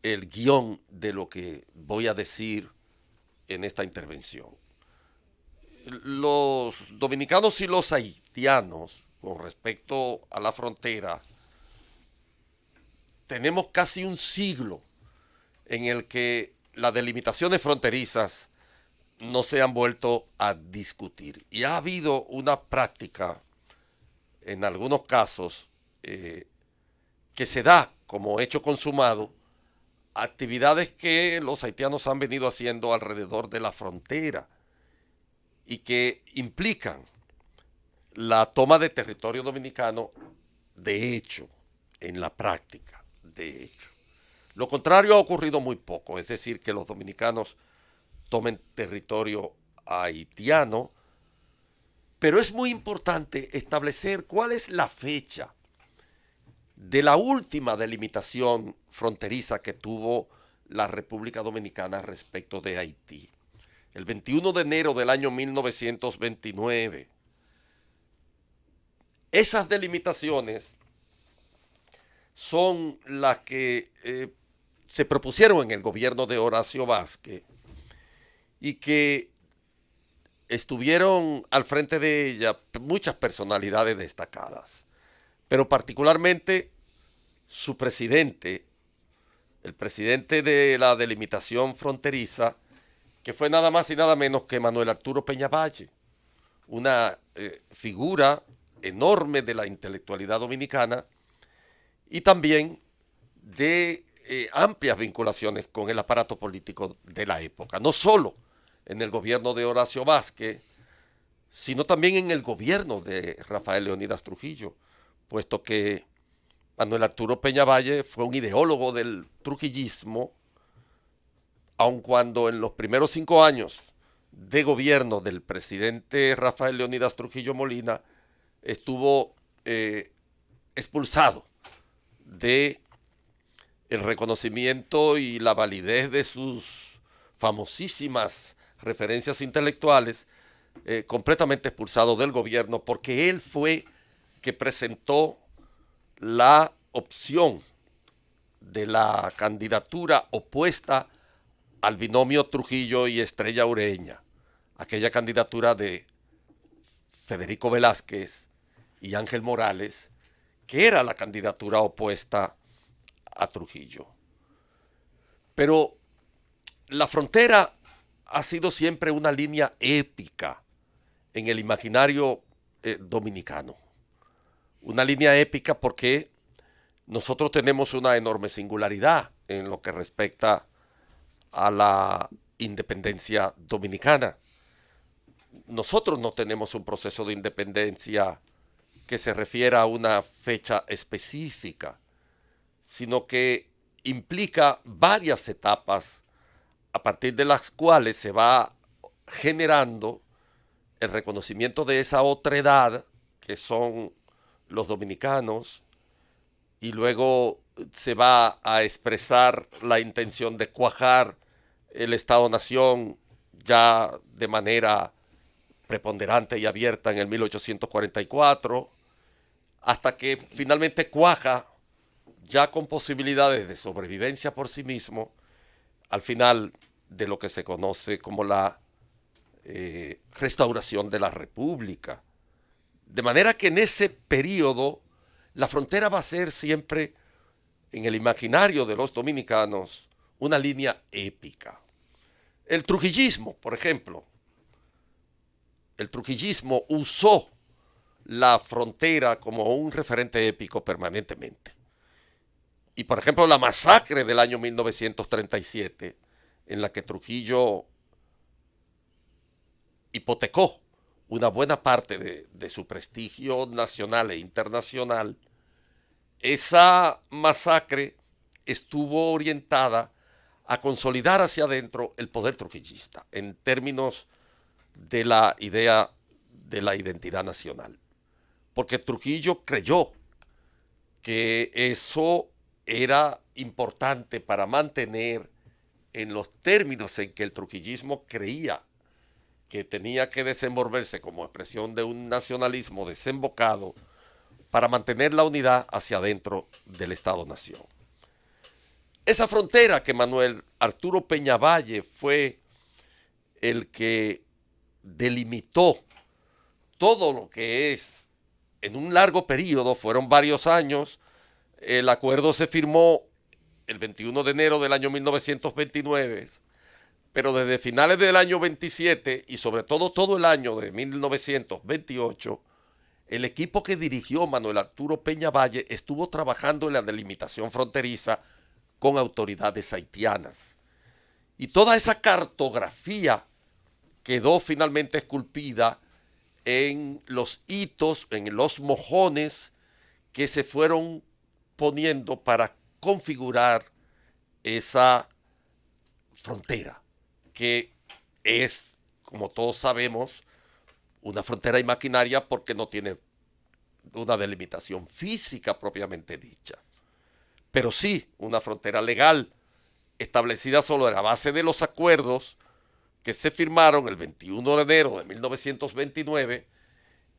B: el guión de lo que voy a decir en esta intervención. Los dominicanos y los haitianos, con respecto a la frontera, tenemos casi un siglo en el que las delimitaciones fronterizas no se han vuelto a discutir. Y ha habido una práctica, en algunos casos, que se da como hecho consumado, actividades que los haitianos han venido haciendo alrededor de la frontera y que implican la toma de territorio dominicano de hecho, en la práctica, de hecho. Lo contrario ha ocurrido muy poco, es decir, que los dominicanos tomen territorio haitiano, pero es muy importante establecer cuál es la fecha de la última delimitación fronteriza que tuvo la República Dominicana respecto de Haití. El 21 de enero del año 1929. Esas delimitaciones son las que se propusieron en el gobierno de Horacio Vázquez y que estuvieron al frente de ella muchas personalidades destacadas, pero particularmente su presidente, el presidente de la delimitación fronteriza, que fue nada más y nada menos que Manuel Arturo Peñavalle, una figura enorme de la intelectualidad dominicana y también de amplias vinculaciones con el aparato político de la época, no solo en el gobierno de Horacio Vázquez, sino también en el gobierno de Rafael Leónidas Trujillo, puesto que Manuel Arturo Peñavalle fue un ideólogo del trujillismo, aun cuando en los primeros 5 años de gobierno del presidente Rafael Leónidas Trujillo Molina estuvo expulsado de el reconocimiento y la validez de sus famosísimas referencias intelectuales, completamente expulsado del gobierno, porque él fue que presentó la opción de la candidatura opuesta al binomio Trujillo y Estrella Ureña, aquella candidatura de Federico Velázquez y Ángel Morales, que era la candidatura opuesta a Trujillo. Pero la frontera ha sido siempre una línea épica en el imaginario dominicano. Una línea épica porque nosotros tenemos una enorme singularidad en lo que respecta a la independencia dominicana. Nosotros no tenemos un proceso de independencia que se refiera a una fecha específica, sino que implica varias etapas a partir de las cuales se va generando el reconocimiento de esa otredad que son los dominicanos, y luego se va a expresar la intención de cuajar el Estado-Nación ya de manera preponderante y abierta en el 1844, hasta que finalmente cuaja ya con posibilidades de sobrevivencia por sí mismo al final de lo que se conoce como la restauración de la República. De manera que en ese periodo la frontera va a ser siempre, en el imaginario de los dominicanos, una línea épica. El trujillismo, por ejemplo, el trujillismo usó la frontera como un referente épico permanentemente. Y por ejemplo, la masacre del año 1937, en la que Trujillo hipotecó una buena parte de su prestigio nacional e internacional, esa masacre estuvo orientada a consolidar hacia adentro el poder trujillista en términos de la idea de la identidad nacional. Porque Trujillo creyó que eso era importante para mantener en los términos en que el trujillismo creía que tenía que desenvolverse como expresión de un nacionalismo desembocado para mantener la unidad hacia adentro del Estado-Nación. Esa frontera que Manuel Arturo Peñavalle fue el que delimitó todo lo que es en un largo periodo, fueron varios años. El acuerdo se firmó el 21 de enero del año 1929, pero desde finales del año 27 y sobre todo el año de 1928, el equipo que dirigió Manuel Arturo Peñavalle estuvo trabajando en la delimitación fronteriza con autoridades haitianas. Y toda esa cartografía quedó finalmente esculpida en los hitos, en los mojones que se fueron poniendo para configurar esa frontera, que es, como todos sabemos, una frontera imaginaria porque no tiene una delimitación física propiamente dicha. Pero sí una frontera legal establecida sobre la base de los acuerdos que se firmaron el 21 de enero de 1929,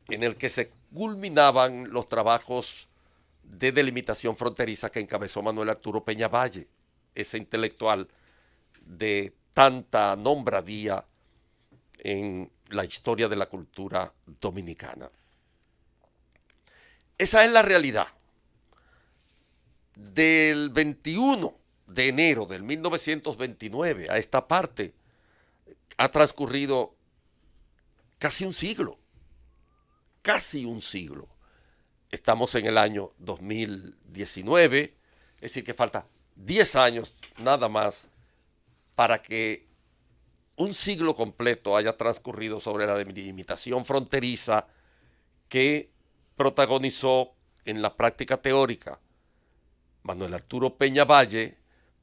B: en el que se culminaban los trabajos de delimitación fronteriza que encabezó Manuel Arturo Peña Valle, ese intelectual de tanta nombradía en la historia de la cultura dominicana. Esa es la realidad. Del 21 de enero del 1929 a esta parte ha transcurrido casi un siglo. Casi un siglo. Estamos en el año 2019, es decir, que falta 10 años nada más para que un siglo completo haya transcurrido sobre la delimitación fronteriza que protagonizó en la práctica teórica Manuel Arturo Peña Valle,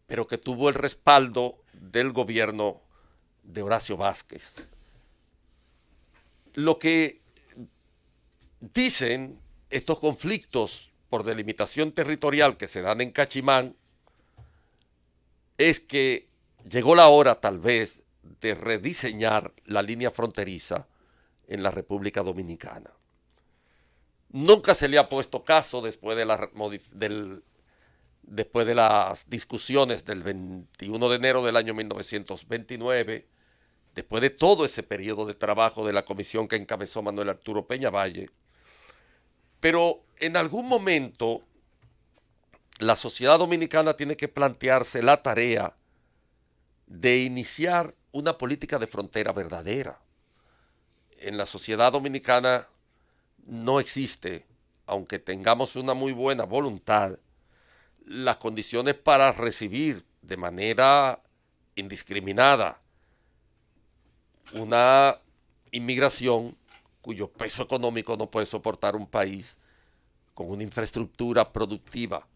B: pero que tuvo el respaldo del gobierno de Horacio Vázquez. Lo que dicen estos conflictos por delimitación territorial que se dan en Cachimán es que llegó la hora tal vez de rediseñar la línea fronteriza en la República Dominicana. Nunca se le ha puesto caso después de las discusiones del 21 de enero del año 1929, después de todo ese periodo de trabajo de la comisión que encabezó Manuel Arturo Peña Valle. Pero en algún momento la sociedad dominicana tiene que plantearse la tarea de iniciar una política de frontera verdadera. En la sociedad dominicana no existe, aunque tengamos una muy buena voluntad, las condiciones para recibir de manera indiscriminada una inmigración cuyo peso económico no puede soportar un país con una infraestructura productiva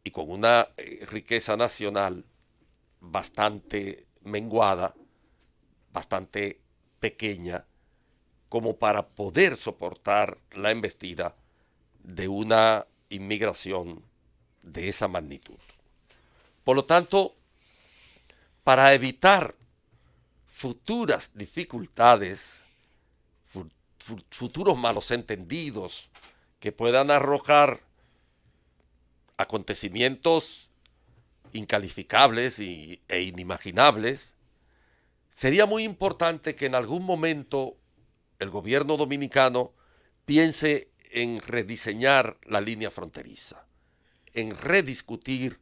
B: y con una riqueza nacional bastante menguada, bastante pequeña, como para poder soportar la embestida de una inmigración de esa magnitud. Por lo tanto, para evitar futuras dificultades, futuros malos entendidos que puedan arrojar acontecimientos incalificables e inimaginables, sería muy importante que en algún momento el gobierno dominicano piense en rediseñar la línea fronteriza, en rediscutir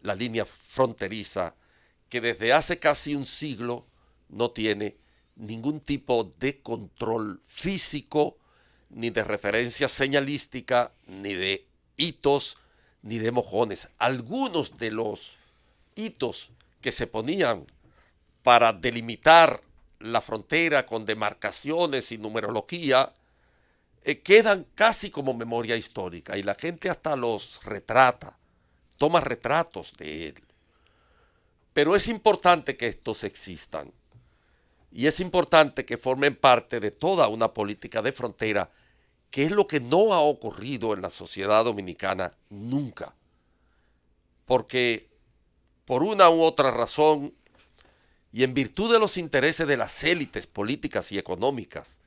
B: la línea fronteriza que desde hace casi un siglo no tiene ningún tipo de control físico, ni de referencia señalística, ni de hitos, ni de mojones. Algunos de los hitos que se ponían para delimitar la frontera con demarcaciones y numerología quedan casi como memoria histórica y la gente hasta los retrata, toma retratos de él. Pero es importante que estos existan y es importante que formen parte de toda una política de frontera, que es lo que no ha ocurrido en la sociedad dominicana nunca. Porque por una u otra razón y en virtud de los intereses de las élites políticas y económicas,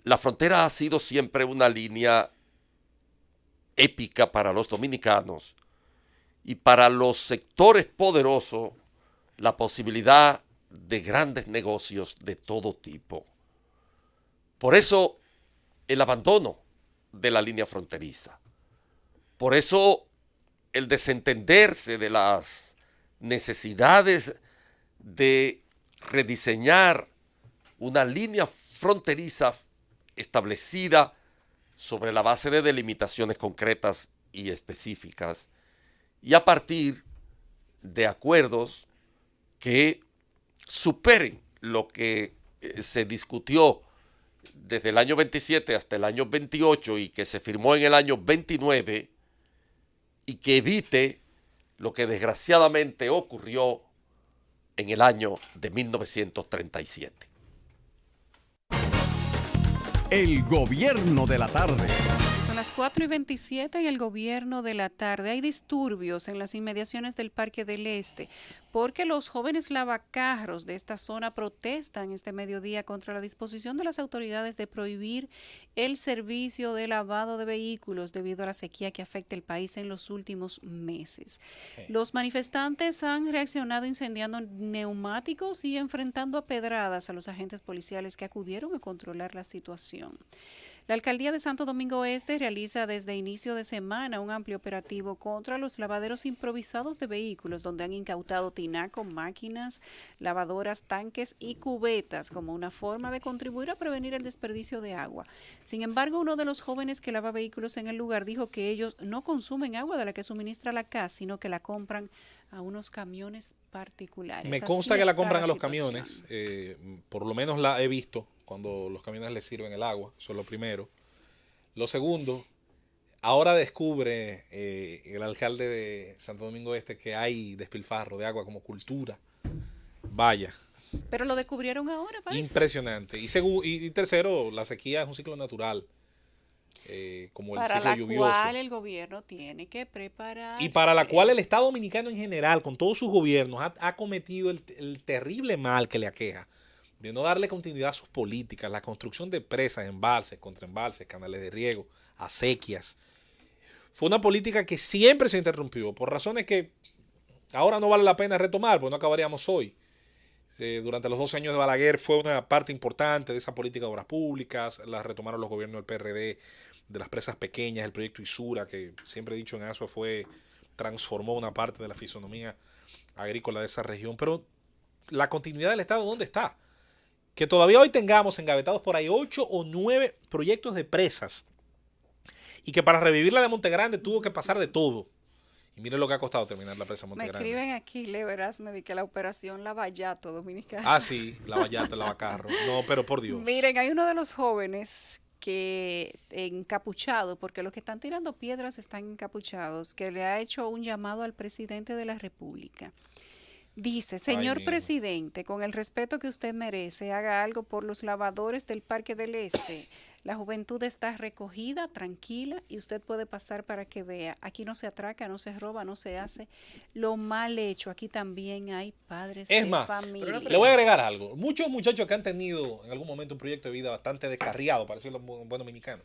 B: la frontera ha sido siempre una línea épica para los dominicanos y para los sectores poderosos la posibilidad de grandes negocios de todo tipo. Por eso el abandono de la línea fronteriza. Por eso el desentenderse de las necesidades de rediseñar una línea fronteriza establecida sobre la base de delimitaciones concretas y específicas y a partir de acuerdos que superen lo que se discutió desde el año 27 hasta el año 28 y que se firmó en el año 29 y que evite lo que desgraciadamente ocurrió en el año de 1937.
A: El gobierno de la tarde.
C: Son las 4:27 y el gobierno de la tarde. Hay disturbios en las inmediaciones del Parque del Este porque los jóvenes lavacarros de esta zona protestan este mediodía contra la disposición de las autoridades de prohibir el servicio de lavado de vehículos debido a la sequía que afecta el país en los últimos meses. Los manifestantes han reaccionado incendiando neumáticos y enfrentando a pedradas a los agentes policiales que acudieron a controlar la situación. La Alcaldía de Santo Domingo Este realiza desde inicio de semana un amplio operativo contra los lavaderos improvisados de vehículos, donde han incautado tinaco, máquinas, lavadoras, tanques y cubetas como una forma de contribuir a prevenir el desperdicio de agua. Sin embargo, uno de los jóvenes que lava vehículos en el lugar dijo que ellos no consumen agua de la que suministra la CAS, sino que la compran a unos camiones particulares.
E: Me
C: Así
E: consta que la
C: está
E: compran a los
C: situación.
E: camiones, por lo menos la he visto cuando los camiones les sirven el agua, eso es lo primero. Lo segundo, ahora descubre el alcalde de Santo Domingo Este que hay despilfarro de agua como cultura. Vaya,
C: Pero lo descubrieron ahora, parece.
E: impresionante. Y tercero, la sequía es un ciclo natural, como el
C: Para
E: ciclo
C: la
E: lluvioso.
C: cual el gobierno tiene que preparar.
E: Y para la cual el Estado Dominicano en general, con todos sus gobiernos, ha cometido el terrible mal que le aqueja de no darle continuidad a sus políticas, la construcción de presas, embalses, contraembalses, canales de riego, acequias. Fue una política que siempre se interrumpió, por razones que ahora no vale la pena retomar, porque no acabaríamos hoy. Durante los 12 años de Balaguer fue una parte importante de esa política de obras públicas, las retomaron los gobiernos del PRD, de las presas pequeñas, el proyecto Isura, que siempre he dicho en eso transformó una parte de la fisonomía agrícola de esa región. Pero la continuidad del Estado, ¿dónde está? Que todavía hoy tengamos engavetados por ahí 8 o 9 proyectos de presas y que para revivir la de Montegrande tuvo que pasar de todo. Y miren lo que ha costado terminar la presa
C: Me
E: Montegrande.
C: escriben aquí, Leo Erasme, de que la operación Lavallato Dominicana.
E: Ah, sí, la vallata, el lavacarro. No, pero por Dios.
C: Miren, hay uno de los jóvenes que encapuchado, porque los que están tirando piedras están encapuchados, que le ha hecho un llamado al presidente de la República. Dice, señor
E: mijo.
C: presidente, con el respeto que usted merece, haga algo por los lavadores del Parque del Este. La juventud está recogida, tranquila, y usted puede pasar para que vea. Aquí no se atraca, no se roba, no se hace lo mal hecho. Aquí también hay padres
E: Es
C: de
E: más,
C: familia.
E: le voy a agregar algo. Muchos muchachos que han tenido en algún momento un proyecto de vida bastante descarriado, para decirlo en buen dominicano.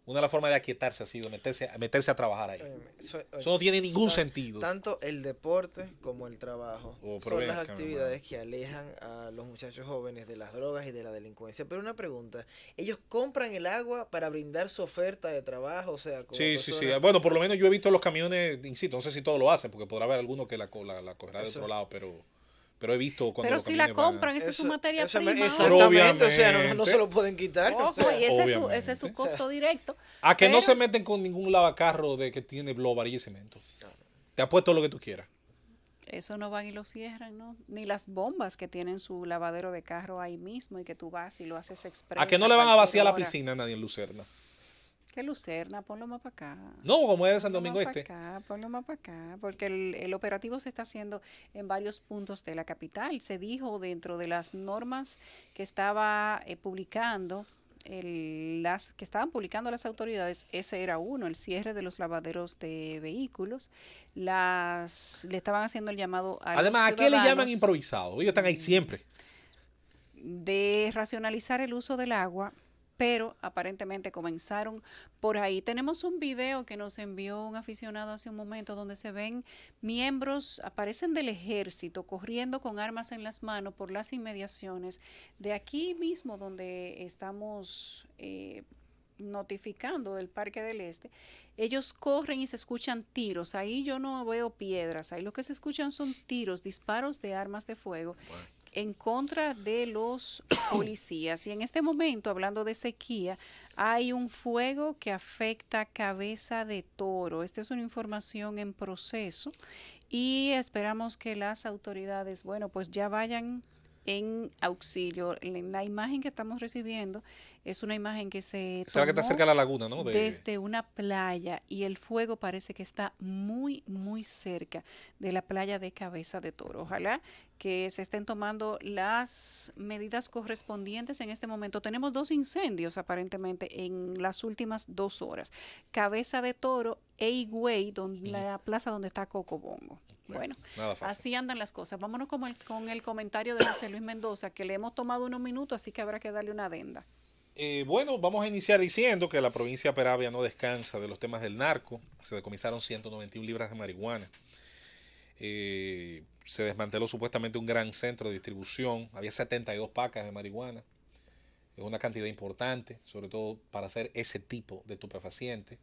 E: Una de las formas de aquietarse ha sido meterse a trabajar ahí. Eso no tiene ningún sentido.
D: Tanto el deporte como el trabajo
E: Oh, pero
D: son
E: ven
D: las
E: acá, mi
D: actividades
E: hermano.
D: que alejan a los muchachos jóvenes de las drogas y de la delincuencia. Pero una pregunta, ¿ellos compran el agua para brindar su oferta de trabajo? O sea, como
E: Sí, sí, sí.
D: personas-
E: Bueno, por lo menos yo he visto los camiones, insisto, no sé si todos lo hacen, porque podrá haber alguno que la cogerá de
D: Eso.
E: otro lado, pero he visto cuando
C: Pero
E: los
C: si la
E: camiones van a-
C: compran, esa es su materia
D: eso-
C: prima.
D: Exactamente, o sea, no
E: Obviamente.
D: se lo pueden quitar. o
C: Ojo,
D: sea.
C: y ese es su
E: Obviamente.
C: costo directo.
E: A que no
C: pero-
E: se meten con ningún lavacarro de que tiene blow, varilla y cemento. Te apuesto lo que tú quieras.
C: Eso no van y lo cierran, ¿no? Ni las bombas que tienen su lavadero de carro ahí mismo y que tú vas y lo haces express.
E: A que no le van a
C: cualquier
E: vaciar la
C: hora.
E: piscina a nadie en Lucerna.
C: Que Lucerna, ponlo más para acá.
E: No, como es de San
C: Ponlo
E: Domingo
C: más pa'
E: Este.
C: acá, ponlo más para acá, porque el operativo se está haciendo en varios puntos de la capital. Se dijo dentro de las normas que estaba publicando, las que estaban publicando las autoridades, ese era uno, el cierre de los lavaderos de vehículos. Le estaban haciendo el llamado a
E: Además,
C: los
E: ¿a qué le llaman
C: ciudadanos
E: improvisado? Ellos están ahí siempre.
C: de racionalizar el uso del agua, pero aparentemente comenzaron por ahí. Tenemos un video que nos envió un aficionado hace un momento donde se ven miembros, aparecen del ejército, corriendo con armas en las manos por las inmediaciones de aquí mismo donde estamos notificando del Parque del Este. Ellos corren y se escuchan tiros. Ahí yo no veo piedras, ahí lo que se escuchan son tiros, disparos de armas de fuego en contra de los policías. Y en este momento, hablando de sequía, hay un fuego que afecta Cabeza de Toro. Esta es una información en proceso y esperamos que las autoridades, bueno, pues ya vayan en auxilio. La imagen que estamos recibiendo es una imagen que se
E: Esa es la que está
C: tomó
E: cerca de la laguna, ¿no?
C: desde una playa y el fuego parece que está muy, muy cerca de la playa de Cabeza de Toro. Ojalá que se estén tomando las medidas correspondientes en este momento. Tenemos 2 incendios aparentemente en las últimas 2 horas. Cabeza de Toro e Higüey, la plaza donde está Cocobongo. Bueno,
E: Nada fácil.
C: así andan las cosas. Vámonos con el comentario de José Luis Mendoza, que le hemos tomado unos minutos, así que habrá que darle una adenda.
E: Bueno, vamos a iniciar diciendo que la provincia de Peravia no descansa de los temas del narco. Se decomisaron 191 libras de marihuana. Se desmanteló supuestamente un gran centro de distribución. Había 72 pacas de marihuana. Es una cantidad importante, sobre todo para hacer ese tipo de estupefaciente.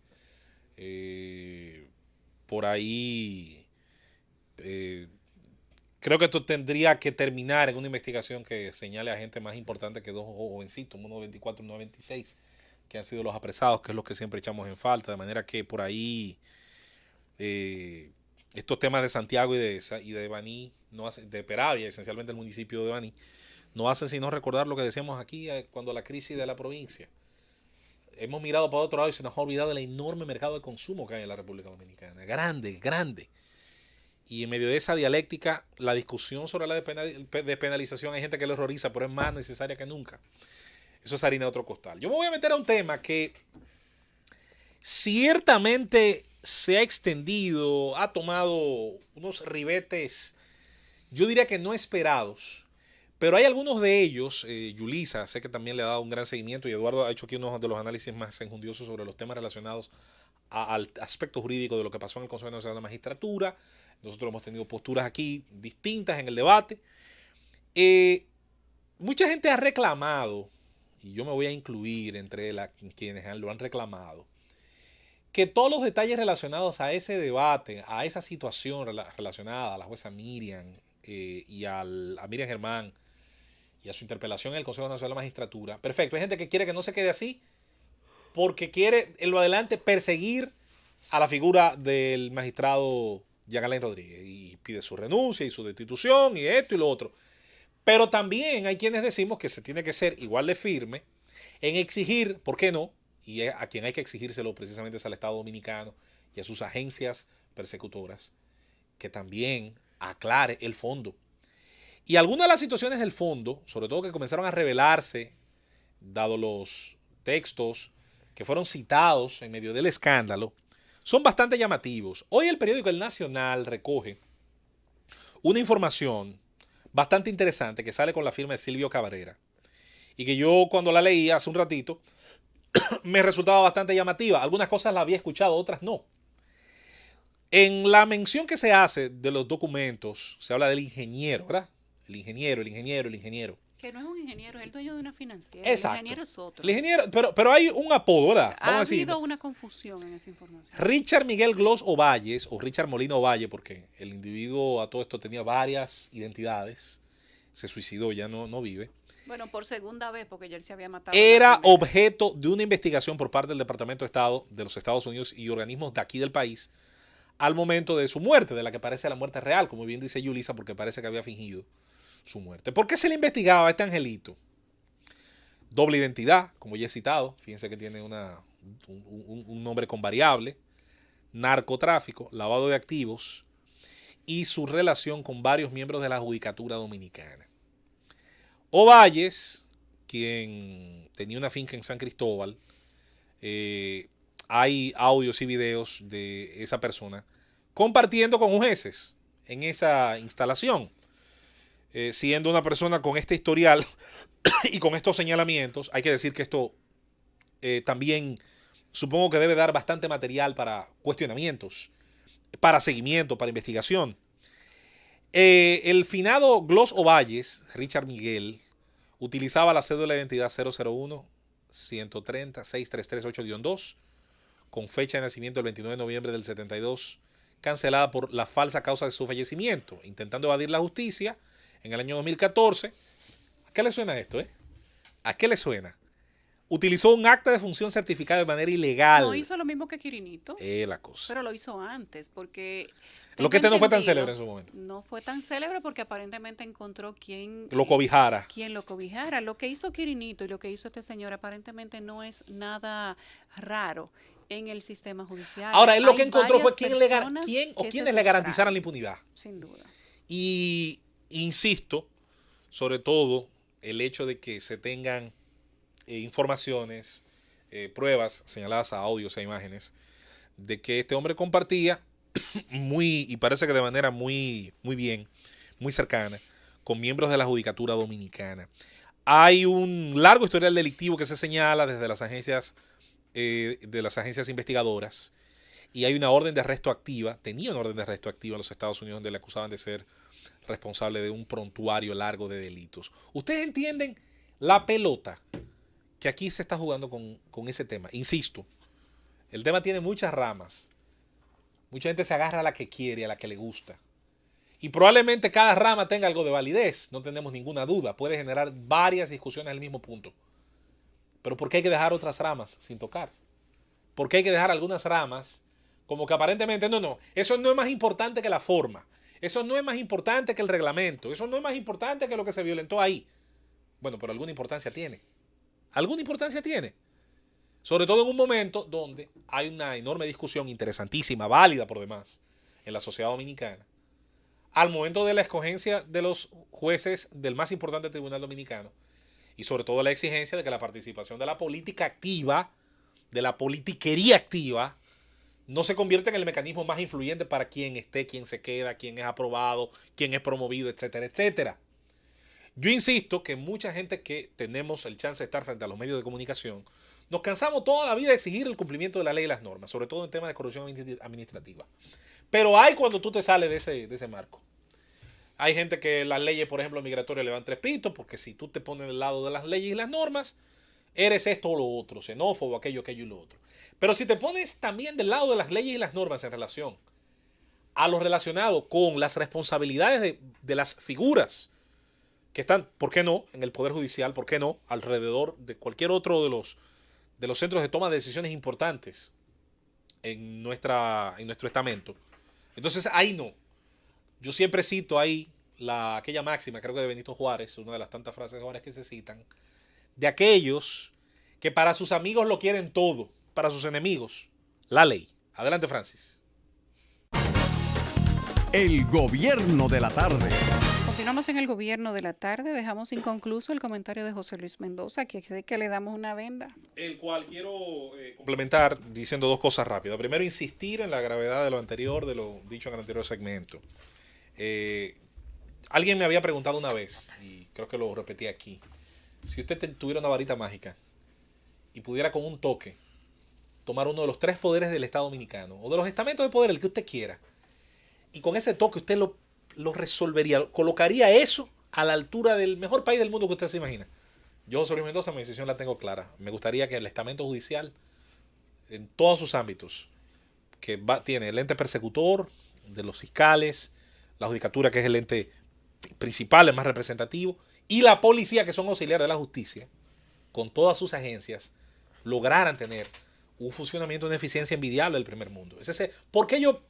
E: Por ahí creo que esto tendría que terminar en una investigación que señale a gente más importante que 2 jovencitos, uno de 24 y uno de 26, que han sido los apresados, que es lo que siempre echamos en falta. De manera que por ahí estos temas de Santiago y de Baní, no hacen, de Peravia, esencialmente el municipio de Baní, no hacen sino recordar lo que decíamos aquí cuando la crisis de la provincia. Hemos mirado para otro lado y se nos ha olvidado del enorme mercado de consumo que hay en la República Dominicana. Grande, grande. Y en medio de esa dialéctica, la discusión sobre la despenalización, hay gente que le horroriza, pero es más necesaria que nunca. Eso es harina de otro costal. Yo me voy a meter a un tema que ciertamente se ha extendido, ha tomado unos ribetes, yo diría que no esperados, pero hay algunos de ellos, Yulisa, sé que también le ha dado un gran seguimiento, y Eduardo ha hecho aquí uno de los análisis más enjundiosos sobre los temas relacionados al aspecto jurídico de lo que pasó en el Consejo Nacional de la Magistratura. Nosotros hemos tenido posturas aquí distintas en el debate. Mucha gente ha reclamado, y yo me voy a incluir entre quienes lo han reclamado, que todos los detalles relacionados a ese debate, a esa situación relacionada a la jueza Miriam y a Miriam Germán y a su interpelación en el Consejo Nacional de la Magistratura, perfecto, hay gente que quiere que no se quede así porque quiere en lo adelante perseguir a la figura del magistrado Jean Alain Rodríguez y pide su renuncia y su destitución y esto y lo otro. Pero también hay quienes decimos que se tiene que ser igual de firme en exigir, ¿por qué no? Y a quien hay que exigírselo precisamente es al Estado Dominicano y a sus agencias persecutoras, que también aclare el fondo. Y algunas de las situaciones del fondo, sobre todo que comenzaron a revelarse, dado los textos que fueron citados en medio del escándalo, son bastante llamativos. Hoy el periódico El Nacional recoge una información bastante interesante que sale con la firma de Silvio Cabrera y que yo cuando la leí hace un ratito me resultaba bastante llamativa. Algunas cosas las había escuchado, otras no. En la mención que se hace de los documentos se habla del ingeniero, ¿verdad? El ingeniero.
C: Que no es un ingeniero, es el dueño de una financiera.
E: Exacto.
C: El ingeniero es otro.
E: El ingeniero, pero hay un apodo, ¿verdad?
C: Ha habido una confusión en esa información.
E: Richard Miguel Gloss Ovalles, o Richard Molina Ovalle, porque el individuo a todo esto tenía varias identidades, se suicidó, ya no vive.
C: Bueno, por segunda vez, porque ya él se había matado.
E: Era objeto de una investigación por parte del Departamento de Estado de los Estados Unidos y organismos de aquí del país al momento de su muerte, de la que parece la muerte real, como bien dice Yulisa, porque parece que había fingido su muerte. ¿Por qué se le investigaba a este angelito? Doble identidad, como ya he citado, fíjense que tiene un nombre con variable, narcotráfico, lavado de activos y su relación con varios miembros de la Judicatura Dominicana. Ovalles, quien tenía una finca en San Cristóbal, hay audios y videos de esa persona compartiendo con jueces en esa instalación. Siendo una persona con este historial y con estos señalamientos, hay que decir que esto también supongo que debe dar bastante material para cuestionamientos, para seguimiento, para investigación. El finado Gloss Ovalles, Richard Miguel, utilizaba la cédula de identidad 001-130-6338-2 con fecha de nacimiento el 29 de noviembre del 72, cancelada por la falsa causa de su fallecimiento, intentando evadir la justicia en el año 2014. ¿A qué le suena esto? ¿A qué le suena? Utilizó un acta de función certificada de manera ilegal.
C: No hizo lo mismo que Quirinito.
E: La cosa.
C: Pero lo hizo antes, porque...
E: Lo que no fue tan célebre en su momento.
C: No fue tan célebre porque aparentemente encontró quien
E: lo cobijara.
C: Quien lo cobijara. Lo que hizo Quirinito y lo que hizo este señor aparentemente no es nada raro en el sistema judicial.
E: Ahora, él lo que encontró fue
C: quienes
E: le garantizaran la impunidad.
C: Sin duda.
E: Y Insisto, sobre todo, el hecho de que se tengan informaciones, pruebas señaladas a audios e imágenes, de que este hombre compartía y parece que de manera muy bien, muy cercana, con miembros de la Judicatura Dominicana. Hay un largo historial delictivo que se señala desde las agencias investigadoras, y hay una orden de arresto activa, tenía una orden de arresto activa en los Estados Unidos donde le acusaban de ser responsable de un prontuario largo de delitos. ¿Ustedes entienden la pelota que aquí se está jugando con ese tema? Insisto, el tema tiene muchas ramas. Mucha gente se agarra a la que quiere, a la que le gusta. Y probablemente cada rama tenga algo de validez, no tenemos ninguna duda. Puede generar varias discusiones al mismo punto. Pero ¿por qué hay que dejar otras ramas sin tocar? ¿Por qué hay que dejar algunas ramas como que aparentemente no, eso no es más importante que la forma? Eso no es más importante que el reglamento. Eso no es más importante que lo que se violentó ahí. Bueno, pero alguna importancia tiene. Alguna importancia tiene. Sobre todo en un momento donde hay una enorme discusión interesantísima, válida por demás, en la sociedad dominicana, al momento de la escogencia de los jueces del más importante tribunal dominicano, y sobre todo la exigencia de que la participación de la política activa, de la politiquería activa, no se convierta en el mecanismo más influyente para quién esté, quién se queda, quién es aprobado, quién es promovido, etcétera, etcétera. Yo insisto que mucha gente que tenemos el chance de estar frente a los medios de comunicación, nos cansamos toda la vida de exigir el cumplimiento de la ley y las normas, sobre todo en temas de corrupción administrativa. Pero hay cuando tú te sales de ese marco. Hay gente que las leyes, por ejemplo, migratorias le dan tres pitos, porque si tú te pones del lado de las leyes y las normas, eres esto o lo otro, xenófobo, aquello y lo otro. Pero si te pones también del lado de las leyes y las normas en relación a lo relacionado con las responsabilidades de las figuras que están, ¿por qué no?, en el Poder Judicial, ¿por qué no?, alrededor de cualquier otro de los centros de toma de decisiones importantes en nuestro estamento. Entonces ahí no. Yo siempre cito ahí aquella máxima, creo que de Benito Juárez, una de las tantas frases de Juárez que se citan, de aquellos que para sus amigos lo quieren todo, para sus enemigos, la ley. Adelante, Francis.
A: El gobierno de la tarde.
C: Continuamos en el gobierno de la tarde. Dejamos inconcluso el comentario de José Luis Mendoza, que es que le damos una adenda.
E: El cual quiero complementar diciendo dos cosas rápidas. Primero, insistir en la gravedad de lo anterior, de lo dicho en el anterior segmento. Alguien me había preguntado una vez, y creo que lo repetí aquí, si usted tuviera una varita mágica y pudiera con un toque tomar uno de los tres poderes del Estado Dominicano, o de los estamentos de poder, el que usted quiera, y con ese toque usted lo resolvería, colocaría eso a la altura del mejor país del mundo que usted se imagina. Yo, José Luis Mendoza, mi decisión la tengo clara. Me gustaría que el estamento judicial, en todos sus ámbitos, tiene el ente persecutor, de los fiscales, la judicatura, que es el ente principal, el más representativo, y la policía, que son auxiliares de la justicia, con todas sus agencias, lograran tener un funcionamiento, una eficiencia envidiable del primer mundo. ¿Por qué yo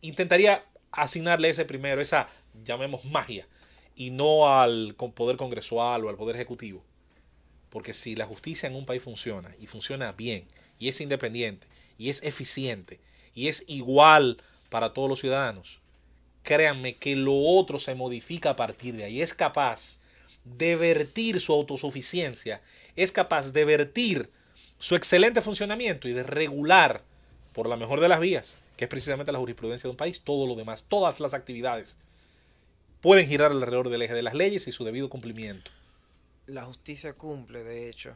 E: intentaría asignarle ese primero, esa, llamemos, magia, y no al poder congresual o al poder ejecutivo? Porque si la justicia en un país funciona, y funciona bien, y es independiente, y es eficiente, y es igual para todos los ciudadanos, créanme que lo otro se modifica a partir de ahí. Es capaz de vertir su autosuficiencia, es capaz de vertir su excelente funcionamiento y de regular por la mejor de las vías, que es precisamente la jurisprudencia de un país, todo lo demás, todas las actividades pueden girar alrededor del eje de las leyes y su debido cumplimiento.
D: La justicia cumple, de hecho,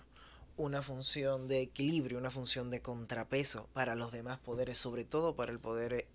D: una función de equilibrio, una función de contrapeso para los demás poderes, sobre todo para el poder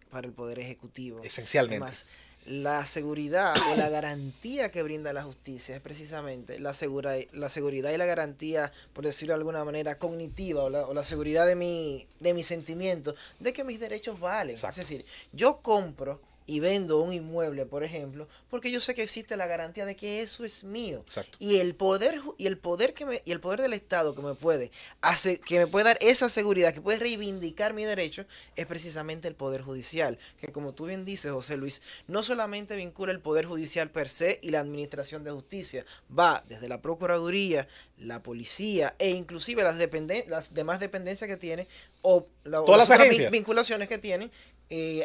D: ejecutivo.
E: Esencialmente.
D: Además, la seguridad o la garantía que brinda la justicia es precisamente la seguridad y la garantía, por decirlo de alguna manera, cognitiva, o la seguridad de mi sentimiento de que mis derechos valen.
E: Exacto.
D: Es decir, yo compro y vendo un inmueble, por ejemplo, porque yo sé que existe la garantía de que eso es mío.
E: Exacto.
D: Y el poder del Estado que me puede dar esa seguridad, que puede reivindicar mi derecho, es precisamente el poder judicial, que, como tú bien dices, José Luis, no solamente vincula el poder judicial per se y la administración de justicia, va desde la Procuraduría, la policía e inclusive las demás dependencias que tiene, o
E: Todas las
D: otras
E: agencias.
D: vinculaciones que tienen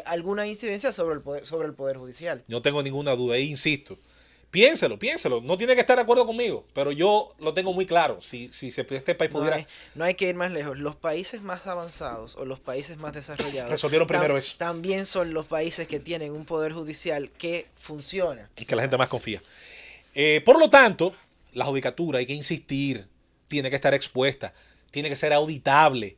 D: alguna incidencia sobre el poder judicial.
E: No tengo ninguna duda, e insisto. Piénselo. No tiene que estar de acuerdo conmigo, pero yo lo tengo muy claro. Si este país pudiera...
D: No hay que ir más lejos. Los países más avanzados o los países más desarrollados
E: Resolvieron primero eso.
D: también son los países que tienen un poder judicial que funciona.
E: Y que la gente más confía. Por lo tanto, la judicatura, hay que insistir, tiene que estar expuesta, tiene que ser auditable,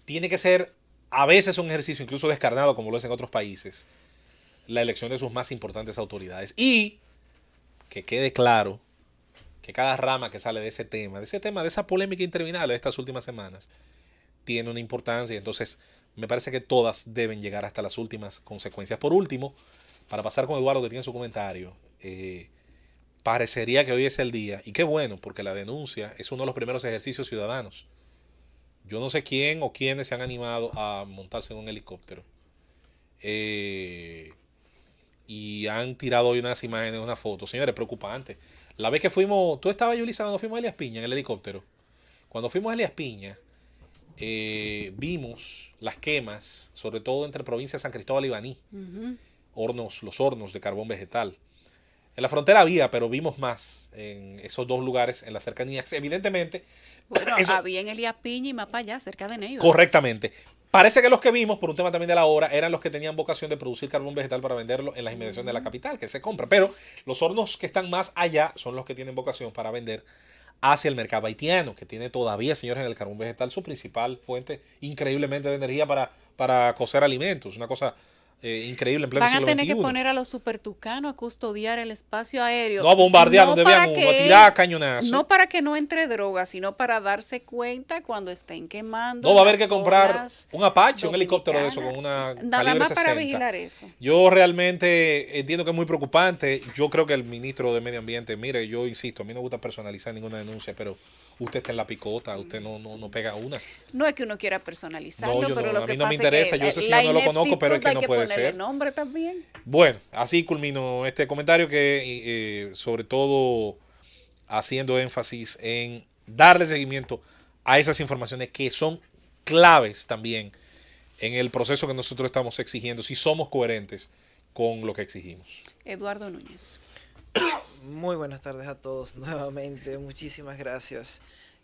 E: tiene que ser a veces un ejercicio incluso descarnado, como lo es en otros países, la elección de sus más importantes autoridades. Y que quede claro que cada rama que sale de ese tema, de esa polémica interminable de estas últimas semanas, tiene una importancia. Entonces, me parece que todas deben llegar hasta las últimas consecuencias. Por último, para pasar con Eduardo, que tiene su comentario, parecería que hoy es el día, y qué bueno, porque la denuncia es uno de los primeros ejercicios ciudadanos. Yo no sé quién o quiénes se han animado a montarse en un helicóptero. Y han tirado hoy unas imágenes, unas fotos. Señores, preocupante. La vez que fuimos, tú estabas, Yulisa, cuando fuimos a Elías Piña en el helicóptero. Cuando fuimos a Elías Piña, vimos las quemas, sobre todo entre provincias de San Cristóbal y Baní. Los hornos de carbón vegetal. En la frontera había, pero vimos más en esos dos lugares, en las cercanías. Evidentemente.
C: Bueno, había en Elías Piña y más para allá, cerca de Neiva.
E: Correctamente. Parece que los que vimos, por un tema también de la hora, eran los que tenían vocación de producir carbón vegetal para venderlo en las inmediaciones de la capital, que se compra. Pero los hornos que están más allá son los que tienen vocación para vender hacia el mercado haitiano, que tiene todavía, señores, en el carbón vegetal su principal fuente increíblemente de energía para cocer alimentos. Una cosa increíble en pleno
C: Van a
E: siglo
C: tener
E: XXI.
C: que poner a los supertucanos a custodiar el espacio aéreo.
E: No a bombardear donde vean uno, a tirar cañonazos.
C: No para que no entre droga, sino para darse cuenta cuando estén quemando.
E: No, va a haber que comprar un Apache, un helicóptero de eso con una
C: nada
E: calibre
C: más
E: 60.
C: para vigilar eso.
E: Yo realmente entiendo que es muy preocupante. Yo creo que el ministro de Medio Ambiente, mire, yo insisto, a mí no me gusta personalizar ninguna denuncia, pero usted está en la picota, usted no pega una.
C: No es que uno quiera personalizarlo,
E: No, yo
C: pero
E: no,
C: lo
E: a
C: que
E: mí no me
C: pasa
E: interesa,
C: es que
E: yo ese
C: la
E: señor no lo conozco, pero es que
C: ineptitud
E: no
C: hay que
E: puede
C: ponerle
E: ser.
C: nombre también.
E: Bueno, así culmino este comentario que sobre todo haciendo énfasis en darle seguimiento a esas informaciones que son claves también en el proceso que nosotros estamos exigiendo, si somos coherentes con lo que exigimos.
C: Eduardo Núñez.
D: Muy buenas tardes a todos nuevamente. Muchísimas gracias,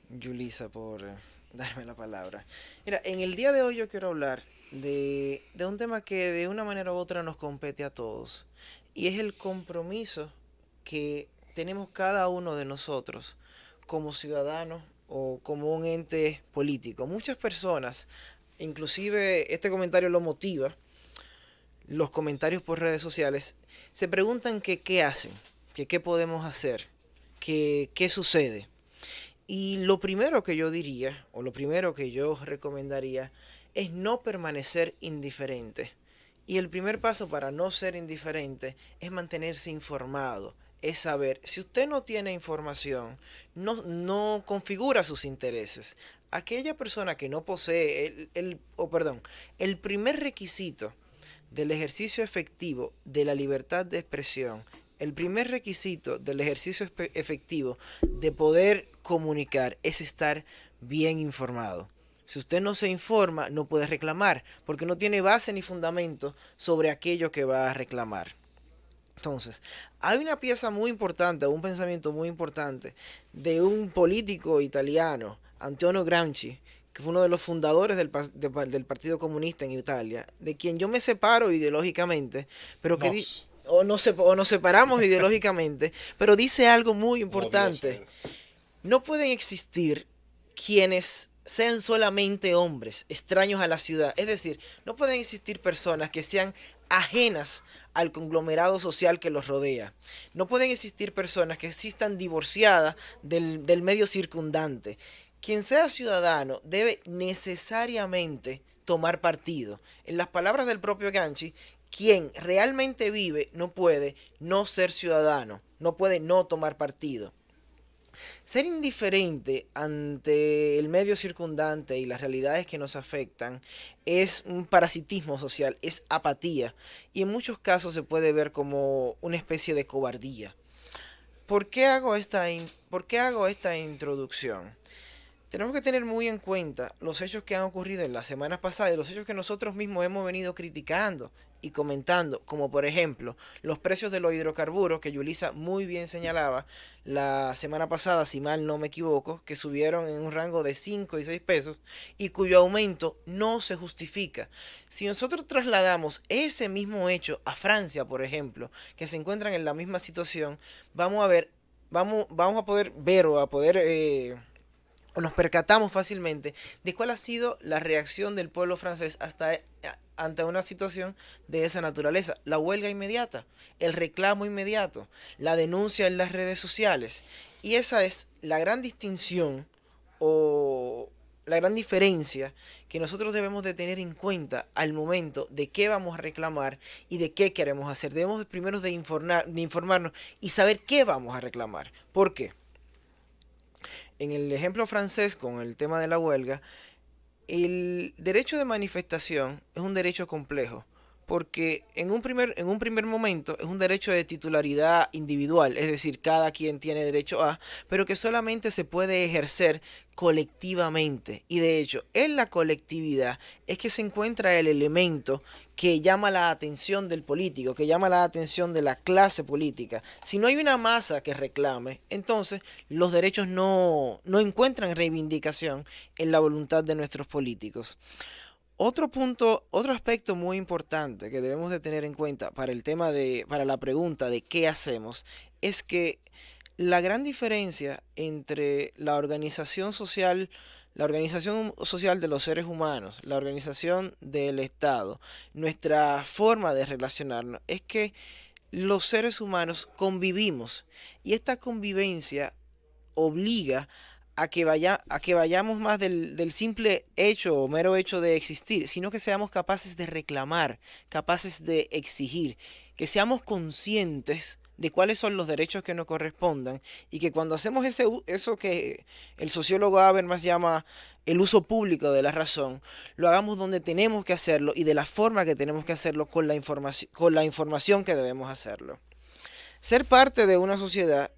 D: Yulisa, por darme la palabra. Mira, en el día de hoy yo quiero hablar de un tema que de una manera u otra nos compete a todos. Y es el compromiso que tenemos cada uno de nosotros como ciudadanos o como un ente político. Muchas personas, inclusive este comentario lo motiva, los comentarios por redes sociales, se preguntan que qué hacen, que qué podemos hacer, que qué sucede. Y lo primero que yo diría, o lo primero que yo recomendaría, es no permanecer indiferente. Y el primer paso para no ser indiferente es mantenerse informado, es saber, si usted no tiene información, no configura sus intereses. Aquella persona que no posee el primer requisito del ejercicio efectivo de la libertad de expresión, el primer requisito del ejercicio efectivo de poder comunicar es estar bien informado. Si usted no se informa, no puede reclamar, porque no tiene base ni fundamento sobre aquello que va a reclamar. Entonces, hay una pieza muy importante, un pensamiento muy importante de un político italiano, Antonio Gramsci, que fue uno de los fundadores del Partido Comunista en Italia, de quien yo me separo ideológicamente, pero que nos separamos ideológicamente, pero dice algo muy importante. No pueden existir quienes sean solamente hombres, extraños a la ciudad. Es decir, no pueden existir personas que sean ajenas al conglomerado social que los rodea. No pueden existir personas que existan divorciadas del medio circundante. Quien sea ciudadano debe necesariamente tomar partido. En las palabras del propio Gramsci, quien realmente vive no puede no ser ciudadano, no puede no tomar partido. Ser indiferente ante el medio circundante y las realidades que nos afectan es un parasitismo social, es apatía, y en muchos casos se puede ver como una especie de cobardía. ¿Por qué hago esta introducción? Tenemos que tener muy en cuenta los hechos que han ocurrido en las semanas pasadas y los hechos que nosotros mismos hemos venido criticando y comentando, como por ejemplo los precios de los hidrocarburos, que Yulisa muy bien señalaba la semana pasada, si mal no me equivoco, que subieron en un rango de 5 y 6 pesos y cuyo aumento no se justifica. Si nosotros trasladamos ese mismo hecho a Francia, por ejemplo, que se encuentran en la misma situación, vamos a poder ver o nos percatamos fácilmente de cuál ha sido la reacción del pueblo francés ante una situación de esa naturaleza. La huelga inmediata, el reclamo inmediato, la denuncia en las redes sociales. Y esa es la gran distinción o la gran diferencia que nosotros debemos de tener en cuenta al momento de qué vamos a reclamar y de qué queremos hacer. Debemos primero de informarnos y saber qué vamos a reclamar. ¿Por qué? En el ejemplo francés con el tema de la huelga, el derecho de manifestación es un derecho complejo, porque en un primer momento es un derecho de titularidad individual, es decir, cada quien tiene derecho a, pero que solamente se puede ejercer colectivamente. Y de hecho, en la colectividad es que se encuentra el elemento que llama la atención del político, que llama la atención de la clase política. Si no hay una masa que reclame, entonces los derechos no encuentran reivindicación en la voluntad de nuestros políticos. Otro aspecto muy importante que debemos de tener en cuenta para la pregunta de qué hacemos, es que la gran diferencia entre la organización social de los seres humanos, la organización del Estado, nuestra forma de relacionarnos, es que los seres humanos convivimos y esta convivencia obliga a que vayamos más del simple hecho o mero hecho de existir, sino que seamos capaces de reclamar, capaces de exigir, que seamos conscientes de cuáles son los derechos que nos correspondan y que cuando hacemos eso que el sociólogo Habermas llama el uso público de la razón, lo hagamos donde tenemos que hacerlo y de la forma que tenemos que hacerlo con la información que debemos hacerlo. Ser parte de una sociedad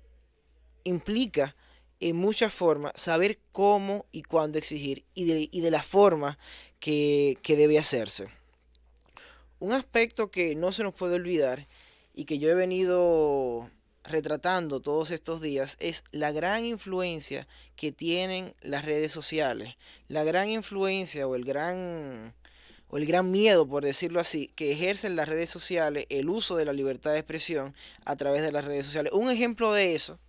D: implica en muchas formas saber cómo y cuándo exigir y de la forma que debe hacerse. Un aspecto que no se nos puede olvidar y que yo he venido retratando todos estos días es la gran influencia que tienen las redes sociales, la gran influencia o el gran miedo, por decirlo así, que ejercen las redes sociales, el uso de la libertad de expresión a través de las redes sociales. Un ejemplo de eso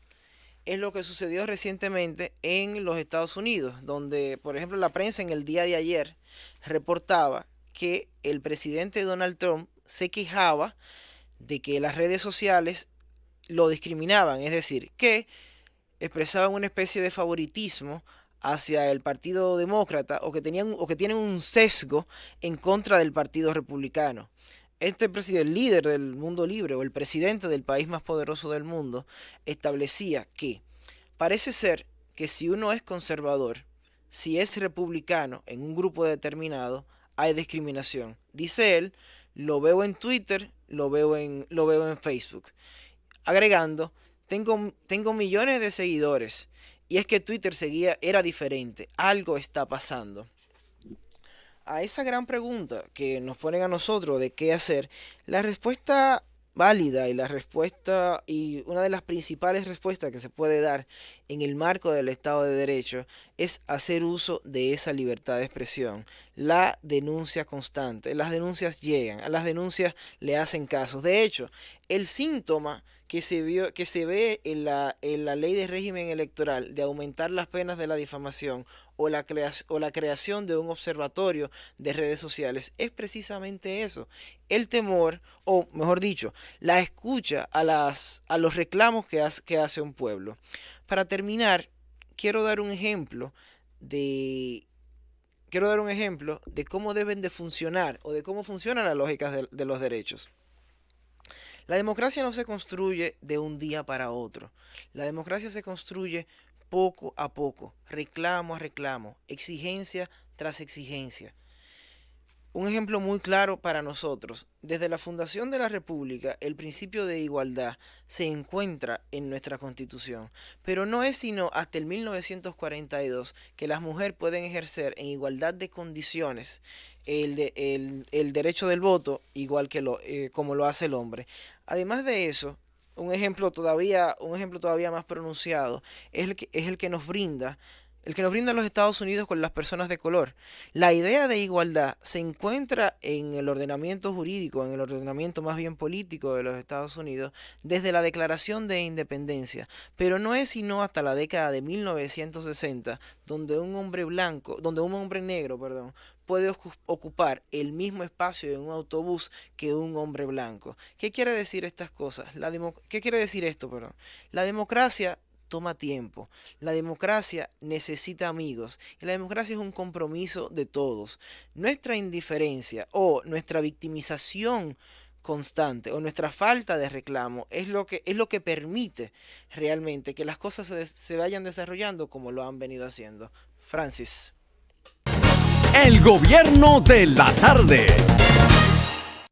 D: es lo que sucedió recientemente en los Estados Unidos, donde, por ejemplo, la prensa en el día de ayer reportaba que el presidente Donald Trump se quejaba de que las redes sociales lo discriminaban, es decir, que expresaban una especie de favoritismo hacia el Partido Demócrata o que tienen un sesgo en contra del Partido Republicano. Este presidente, el líder del mundo libre o el presidente del país más poderoso del mundo, establecía que parece ser que si uno es conservador, si es republicano en un grupo determinado, hay discriminación. Dice él, lo veo en Twitter, lo veo en Facebook. Agregando, tengo millones de seguidores y es que Twitter era diferente, algo está pasando. A esa gran pregunta que nos ponen a nosotros de qué hacer, la respuesta válida y una de las principales respuestas que se puede dar en el marco del Estado de Derecho es hacer uso de esa libertad de expresión, la denuncia constante. Las denuncias llegan, a las denuncias le hacen caso. De hecho, el síntoma que se ve en la ley de régimen electoral de aumentar las penas de la difamación o la creación de un observatorio de redes sociales es precisamente eso, el temor, o mejor dicho, la escucha a los reclamos que hace un pueblo. Para terminar, quiero dar un ejemplo de cómo deben de funcionar o de cómo funciona la lógica de los derechos. La democracia no se construye de un día para otro. La democracia se construye poco a poco, reclamo a reclamo, exigencia tras exigencia. Un ejemplo muy claro para nosotros. Desde la fundación de la República, el principio de igualdad se encuentra en nuestra Constitución, pero no es sino hasta el 1942 que las mujeres pueden ejercer en igualdad de condiciones el derecho del voto, igual que como lo hace el hombre. Además de eso, un ejemplo todavía más pronunciado es el que nos brinda los Estados Unidos con las personas de color. La idea de igualdad se encuentra en el ordenamiento jurídico, en el ordenamiento más bien político de los Estados Unidos, desde la Declaración de Independencia, pero no es sino hasta la década de 1960 donde un hombre negro, puede ocupar el mismo espacio en un autobús que un hombre blanco. ¿Qué quiere decir estas cosas? ¿Qué quiere decir esto, perdón? La democracia toma tiempo. La democracia necesita amigos. Y la democracia es un compromiso de todos. Nuestra indiferencia o nuestra victimización constante o nuestra falta de reclamo es lo que permite realmente que las cosas se vayan desarrollando como lo han venido haciendo. Francis.
A: El gobierno de la tarde.